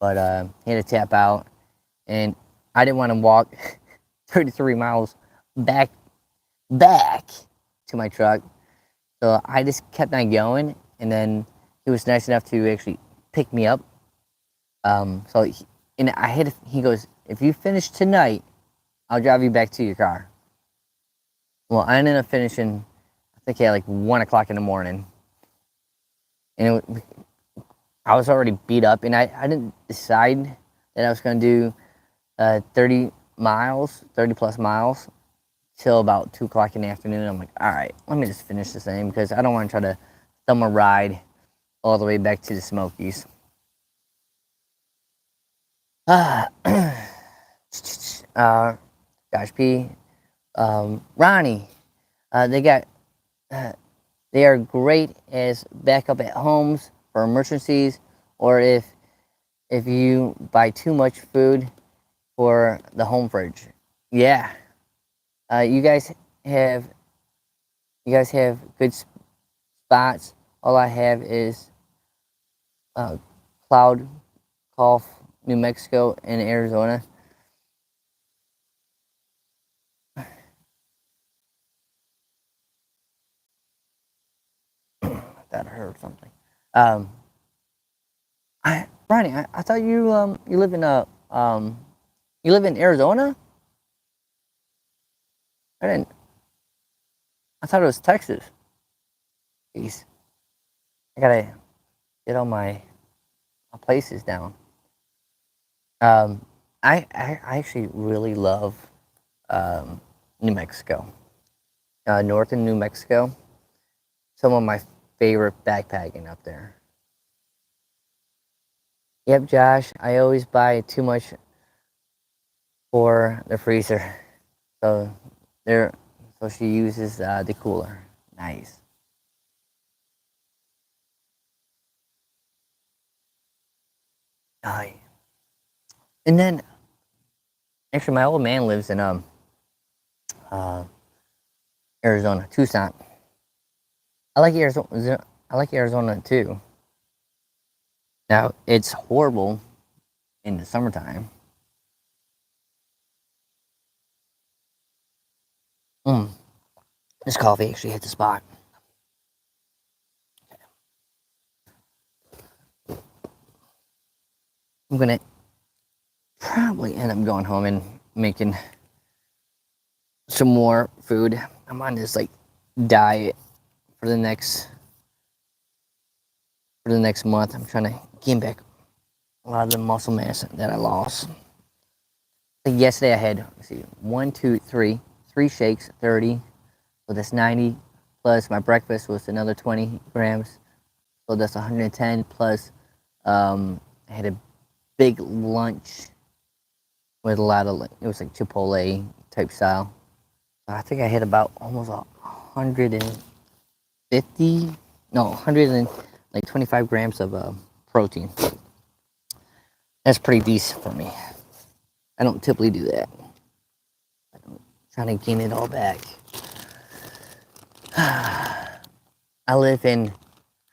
but he had to tap out, and I didn't want to walk 33 miles back to my truck, so I just kept on going, and then he was nice enough to actually pick me up. He goes, if you finish tonight, I'll drive you back to your car. Well, I ended up finishing, I think at like 1 o'clock in the morning, and I was already beat up, and I didn't decide that I was going to do 30 plus miles till about 2 o'clock in the afternoon. I'm like, all right, let me just finish this thing, because I don't want to try to thumb a ride all the way back to the Smokies. Josh P, Ronnie, they are great as backup at homes for emergencies, or if you buy too much food for the home fridge. Yeah, you guys have good spots. All I have is Cloud Cough, New Mexico, and Arizona. That hurt something. Ronnie, I thought you live in you live in Arizona? I didn't. I thought it was Texas. Jeez, I gotta get all my places down. I actually really love New Mexico, northern New Mexico. Some of my favorite backpacking up there. Yep, Josh, I always buy too much for the freezer, so there. So she uses the cooler. Nice. Yeah. And then, actually, my old man lives in uh, Arizona, Tucson. I like Arizona. I like Arizona too. Now it's horrible in the summertime. Mm, this coffee actually hit the spot. I'm gonna probably end up going home and making some more food. I'm on this like diet for the next month. I'm trying to gain back a lot of the muscle mass that I lost. Like yesterday I had, let's see, 3 shakes, 30. So that's 90. Plus my breakfast was another 20 grams. So that's 110. Plus I had a big lunch with a lot of, it was like Chipotle type style. So I think I hit about almost 150, no, 125 grams of protein. That's pretty decent for me. I don't typically do that. I'm trying to gain it all back. I live in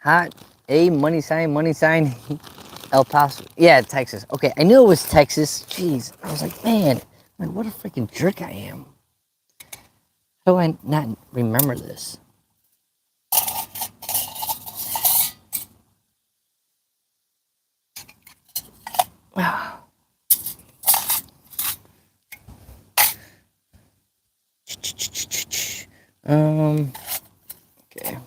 hot money sign, El Paso. Yeah, Texas. Okay, I knew it was Texas. Jeez, I was like, man, what a freaking jerk I am. How do I not remember this? Okay.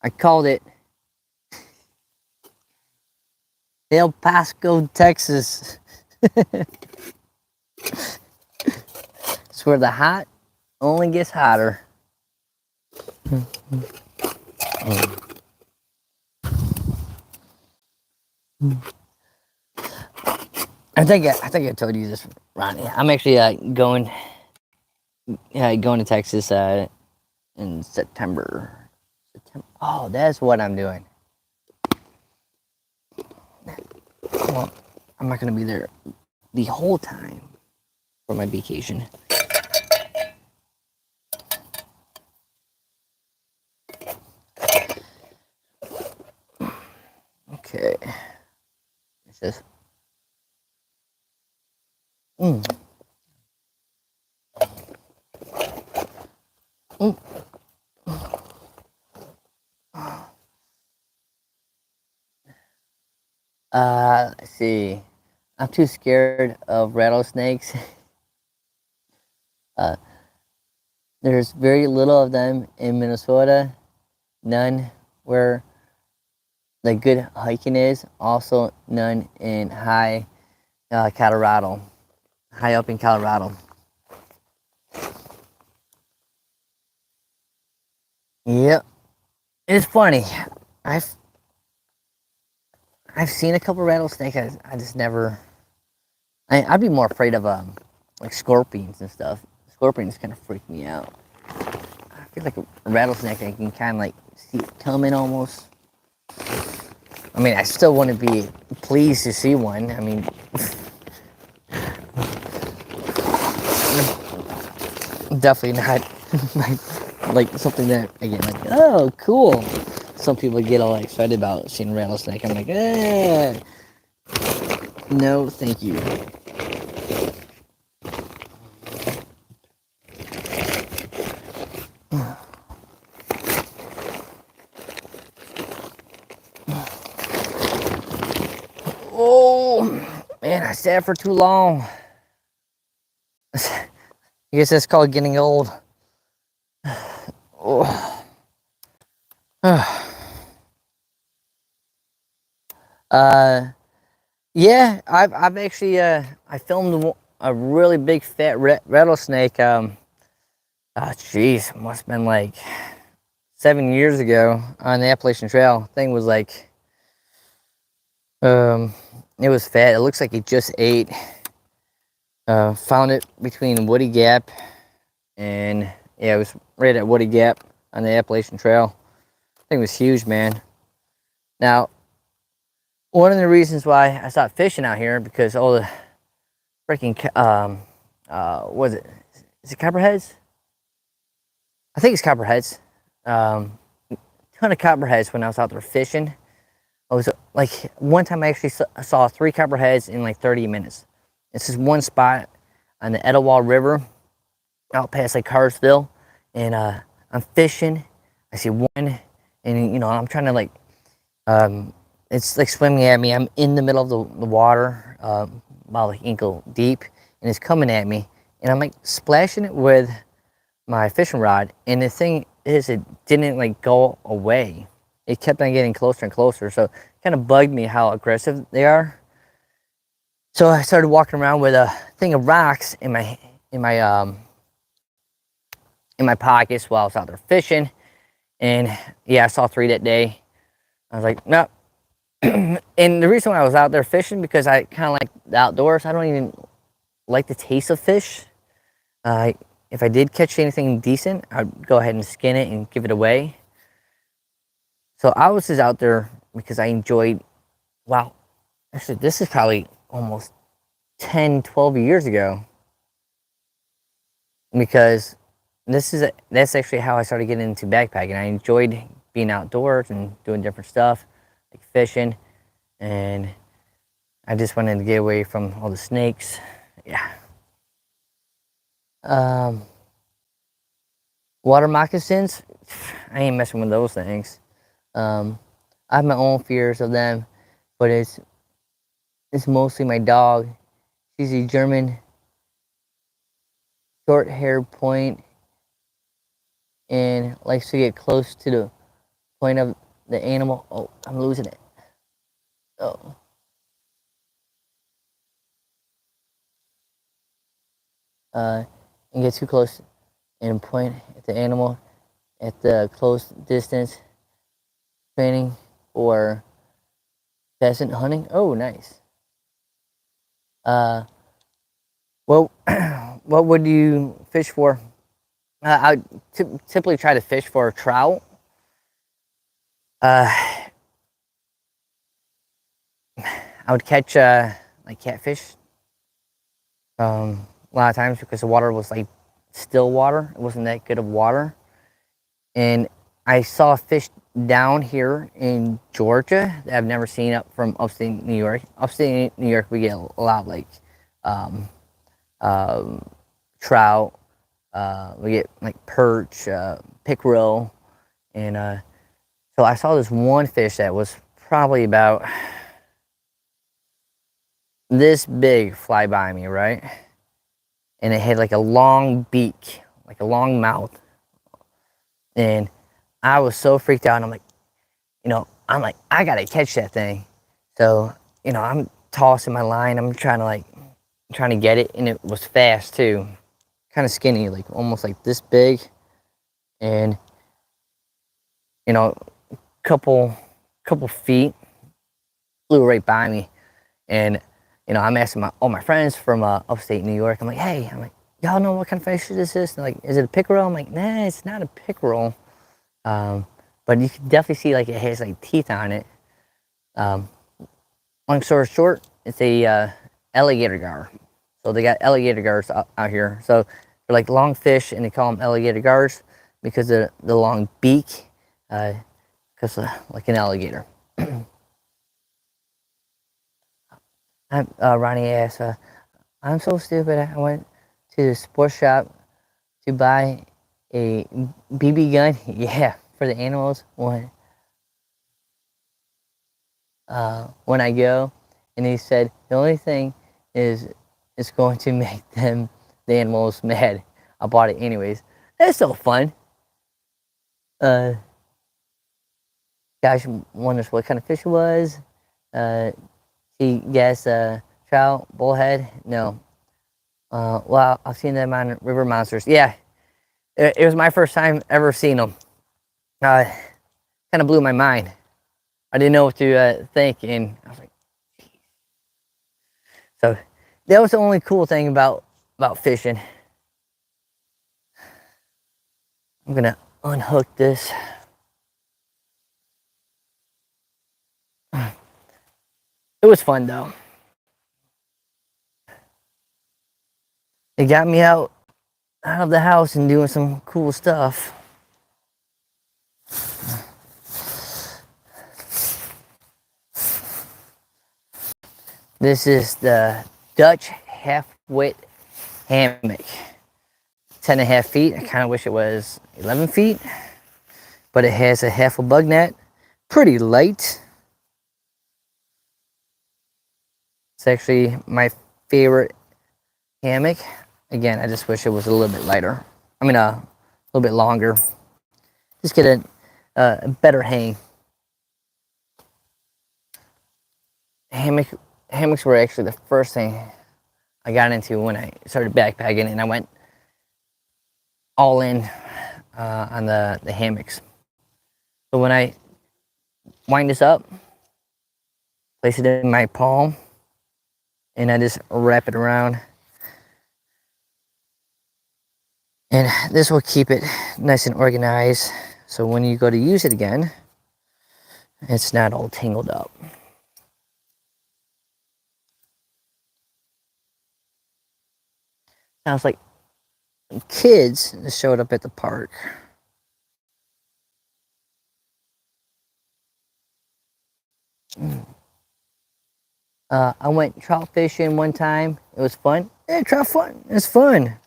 I called it El Paso, Texas. It's where the hot only gets hotter. I think I told you this, Ronnie. I'm actually going to Texas in September. Oh, that's what I'm doing. Well, I'm not gonna be there the whole time for my vacation. Okay. It says. Mm. Mm. Let's see. I'm too scared of rattlesnakes. There's very little of them in Minnesota. None where the good hiking is. Also, none in Colorado. High up in Colorado. Yep. It's funny. I've seen a couple rattlesnakes. I just never. I'd be more afraid of like scorpions and stuff. Scorpions kind of freak me out. I feel like a rattlesnake, I can kind of like see it coming almost. I mean, I still want to be pleased to see one. I mean, definitely not like something that again like, oh, cool. Some people get all excited about seeing a rattlesnake. I'm like, no, thank you. Oh, man, I sat for too long. I guess that's called getting old. Oh. Yeah, I've actually I filmed a really big fat rattlesnake. Jeez, must have been like 7 years ago on the Appalachian Trail. Thing was like, it was fat. It looks like it just ate. Found it between Woody Gap and yeah, it was right at Woody Gap on the Appalachian Trail. Thing was huge, man. Now, one of the reasons why I stopped fishing out here because all the freaking what is it? Is it copperheads? I think it's copperheads. Ton of copperheads when I was out there fishing. I was like, one time I actually saw 3 copperheads in like 30 minutes. This is one spot on the Etowah River, out past like Carsville, and I'm fishing. I see one, and I'm trying to like it's like swimming at me. I'm in the middle of the water, about like ankle deep, and it's coming at me, and I'm like splashing it with my fishing rod, and the thing is, it didn't like go away. It kept on getting closer and closer, so it kind of bugged me how aggressive they are. So I started walking around with a thing of rocks in my in my pockets while I was out there fishing, and yeah, I saw 3 that day. I was like, no. And the reason why I was out there fishing, because I kind of like the outdoors. I don't even like the taste of fish. Uh, if I did catch anything decent, I'd go ahead and skin it and give it away. So I was just out there because I enjoyed, wow, actually, this is probably almost 10, 12 years ago. Because that's actually how I started getting into backpacking. I enjoyed being outdoors and doing different stuff, like fishing, and I just wanted to get away from all the snakes. Yeah. Um, Water moccasins, I ain't messing with those things. I have my own fears of them, but it's mostly my dog. She's a German short-haired point and likes to get close to the point of the animal. Oh, I'm losing it. Oh. And get too close and point at the animal at the close distance training or pheasant hunting. Oh, nice. Well, what would you fish for? I typically try to fish for trout. Uh, I would catch like catfish. A lot of times because the water was like still water. It wasn't that good of water. And I saw fish down here in Georgia that I've never seen up from upstate New York. Upstate New York, we get a lot of like um, trout. We get like perch, pickerel, and so I saw this one fish that was probably about this big fly by me, right? And it had like a long beak, like a long mouth. And I was so freaked out. And I'm like, I'm like, I gotta catch that thing. So, I'm tossing my line. I'm trying to get it. And it was fast too. Kind of skinny, like almost like this big. And, couple feet flew right by me. And I'm asking all my friends from upstate New York. I'm like, hey, y'all know what kind of fish this is? They're like, is it a pickerel? I'm like, nah, it's not a pickerel. But you can definitely see like it has like teeth on it. Long story short, it's a alligator gar. So they got alligator gars out here. So they're like long fish, and they call them alligator gars because of the long beak, because like an alligator. Ronnie asked, I'm so stupid. I went to the sports shop to buy a BB gun. Yeah, for the animals when I go. And he said the only thing is it's going to make the animals mad. I bought it anyways. That's so fun. Guys wonders what kind of fish it was. He guessed trout, bullhead. No. Well, I've seen them on river monsters. Yeah, it was my first time ever seeing them. Kind of blew my mind. I didn't know what to think, and I was like, geez. So that was the only cool thing about fishing. I'm gonna unhook this. It was fun though. It got me out of the house and doing some cool stuff. This is the Dutch half-wit hammock. 10.5 feet. I kind of wish it was 11 feet, but it has a half a bug net. Pretty light. It's actually my favorite hammock. Again, I just wish it was a little bit lighter. I mean, a little bit longer. Just get a better hang. Hammocks were actually the first thing I got into when I started backpacking, and I went all in on the hammocks. So when I wind this up, place it in my palm, and I just wrap it around. And this will keep it nice and organized, so when you go to use it again, it's not all tangled up. Sounds like kids showed up at the park. I went trout fishing one time. It was fun. Yeah, trout fun. It's fun.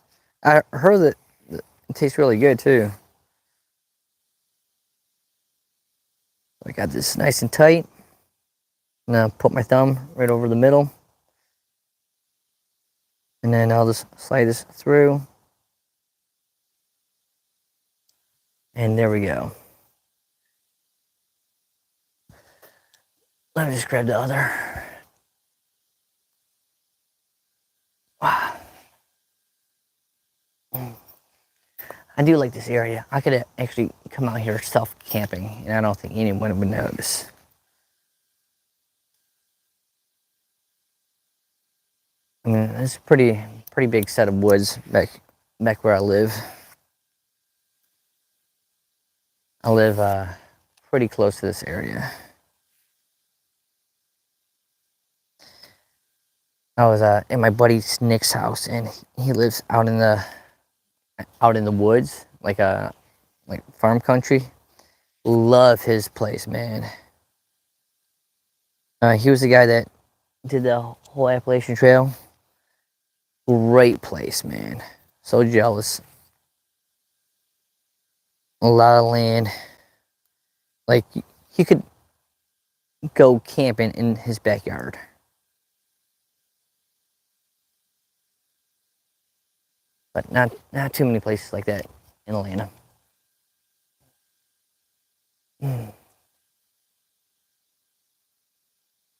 I heard that it tastes really good too. I got this nice and tight. Now put my thumb right over the middle, and then I'll just slide this through, and there we go. Let me just grab the other. Wow. I do like this area. I could actually come out here self-camping, and I don't think anyone would notice. I mean, it's a pretty big set of woods back where I live. I live pretty close to this area. I was at my buddy Nick's house, and he lives out in the woods, like farm country. Love his place, man. He was the guy that did the whole Appalachian Trail. Great place, man. So jealous. A lot of land. Like, you could go camping in his backyard. But not too many places like that in Atlanta.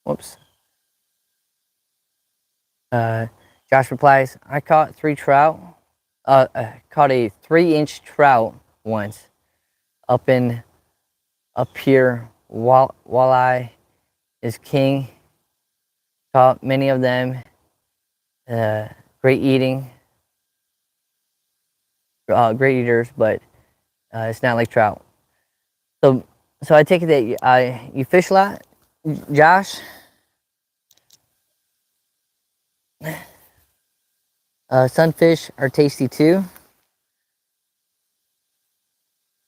Whoops. Josh replies, I caught 3 trout. I caught a 3-inch trout once up here. Walleye is king. Caught many of them. Great eating. Great eaters, but it's not like trout. So I take it that you fish a lot, Josh? Sunfish are tasty too.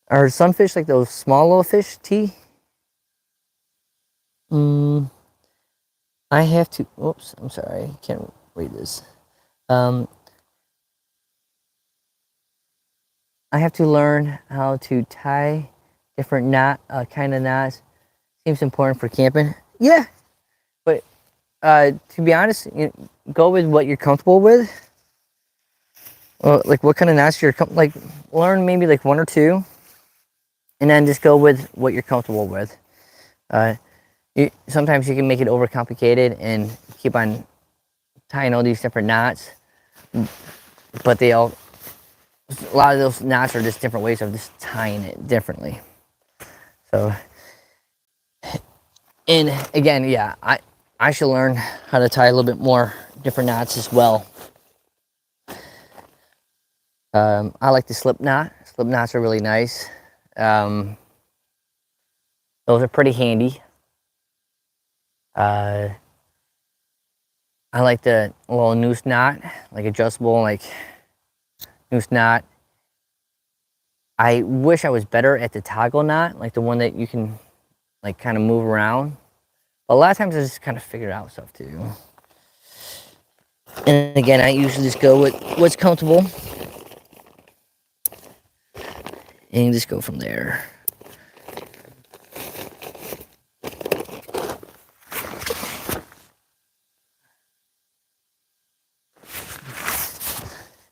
Are sunfish like those small little fish, T? I have to, oops, I'm sorry, can't read this. I have to learn how to tie different kind of knots. Seems important for camping. Yeah, but to be honest, go with what you're comfortable with. Like what kind of knots like, learn maybe like 1 or 2, and then just go with what you're comfortable with. Sometimes you can make it overcomplicated and keep on tying all these different knots, but a lot of those knots are just different ways of just tying it differently. So, and again, yeah, I should learn how to tie a little bit more different knots as well. I like the slip knot. Slip knots are really nice. Those are pretty handy. I like the little noose knot, like adjustable, like noose knot. I wish I was better at the toggle knot, like the one that you can like kind of move around. But a lot of times I just kind of figure out stuff too. And again, I usually just go with what's comfortable and just go from there.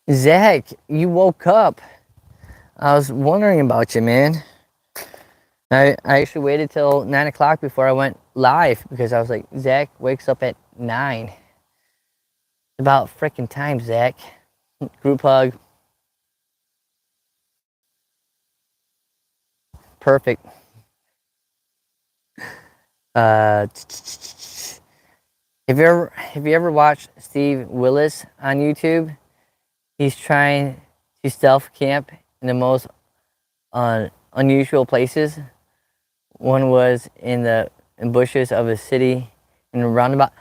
Zach, you woke up. I was wondering about you, man. I actually waited till 9 o'clock before I went live because I was like, Zach wakes up at 9. It's about freaking time, Zach. Group hug. Perfect. Uh, have you ever watched Steve Willis on YouTube? He's trying to stealth camp in the most unusual places. One was in the bushes of a city in a roundabout.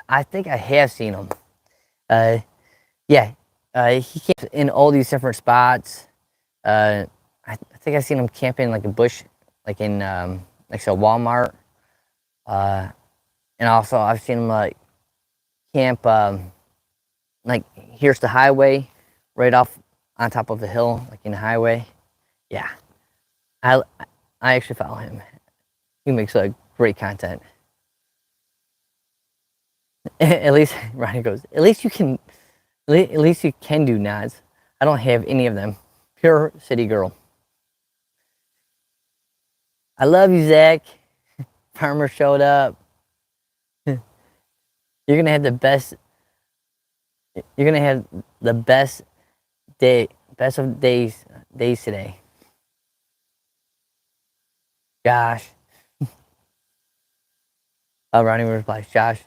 I think I have seen him. Uh, yeah, he camps in all these different spots. I think I've seen him camping like a bush, like in like a Walmart. Uh, and also I've seen him like camp like here's the highway, right off on top of the hill, like in the highway. Yeah, I I actually follow him. He makes great content. At least Ronnie goes. At least you can do nods. I don't have any of them. Pure city girl. I love you, Zach. Farmer showed up. You're gonna have the best. You're gonna have the best day, best of days today. Josh. Ronnie replies, Josh.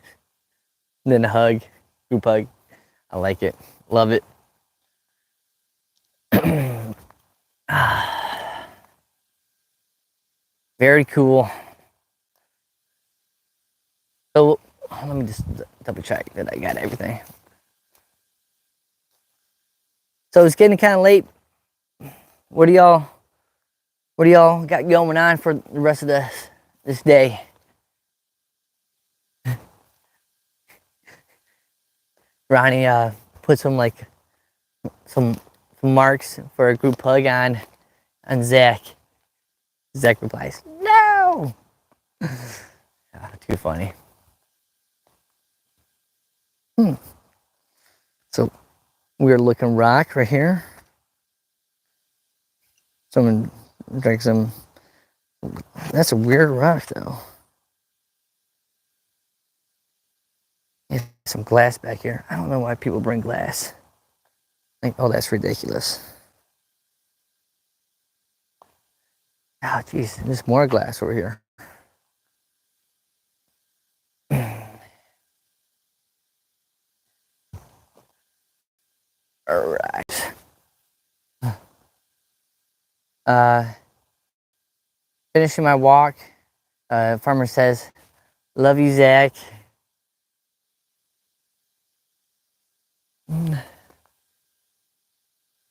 And then a hug, group hug. I like it. Love it. Very cool. So let me just double check that I got everything. So it's getting kind of late. What do y'all got going on for the rest of this day? Ronnie put some marks for a group hug on Zach. Zach replies, "No." Too funny. So weird looking rock right here. Someone drank some. That's a weird rock though. Yeah, some glass back here. I don't know why people bring glass. Like, oh, that's ridiculous. Oh, jeez, there's more glass over here. All right. Finishing my walk. Farmer says, "Love you, Zach."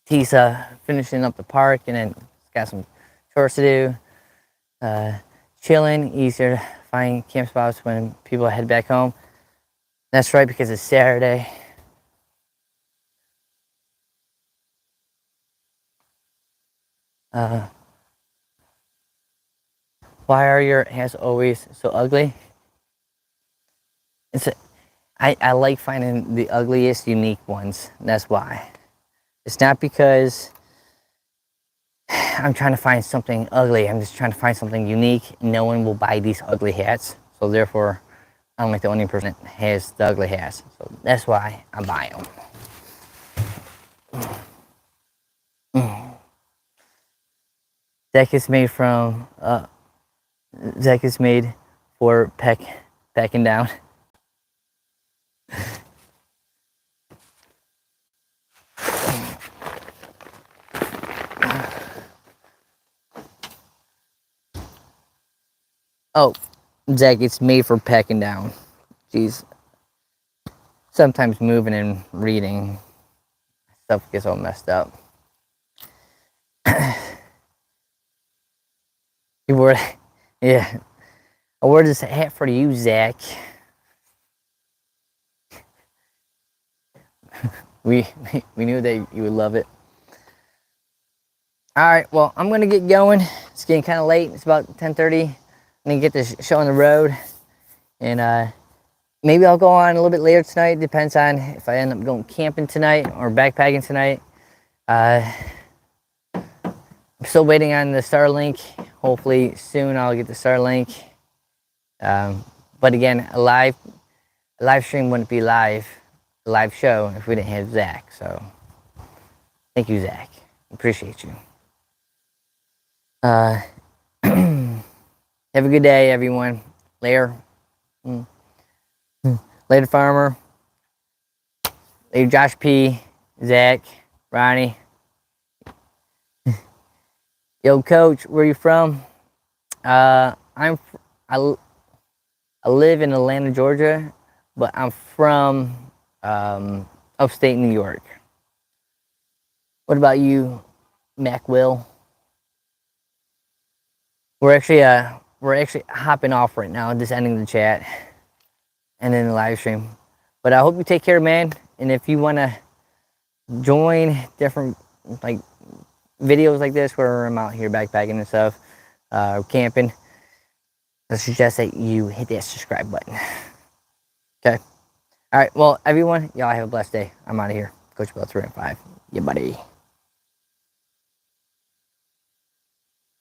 He's finishing up the park and then got some chores to do. Chilling, easier to find camp spots when people head back home. That's right, because it's Saturday. Why are your hats always so ugly? I like finding the ugliest, unique ones. That's why. It's not because I'm trying to find something ugly. I'm just trying to find something unique. No one will buy these ugly hats. So therefore, I'm like the only person that has the ugly hats. So that's why I buy them. Zach is made from, Zach is made for packing down. Oh, Zach, it's made for packing down. Jeez. Sometimes moving and reading stuff gets all messed up. You wore, yeah. I wore this hat for you, Zach. We knew that you would love it. All right, well, I'm gonna get going. It's getting kind of late. It's about 10:30. I need to get this show on the road, and maybe I'll go on a little bit later tonight. Depends on if I end up going camping tonight or backpacking tonight. I'm still waiting on the Starlink. Hopefully soon I'll get the Starlink. But again, a live stream wouldn't be a live show if we didn't have Zach. So thank you, Zach. Appreciate you. Have a good day, everyone. Later. Later, Farmer. Later, Josh P. Zach. Ronnie. Yo, Coach, where you from? I live in Atlanta, Georgia, but I'm from upstate New York. What about you, Mac Will? We're actually hopping off right now, just ending the chat and then the live stream. But I hope you take care, man. And if you want to join different like videos like this where I'm out here backpacking and stuff, camping, I suggest that you hit that subscribe button. Okay. All right. Well, everyone, y'all have a blessed day. I'm out of here. Coach Bill 3 and 5. Yeah, buddy.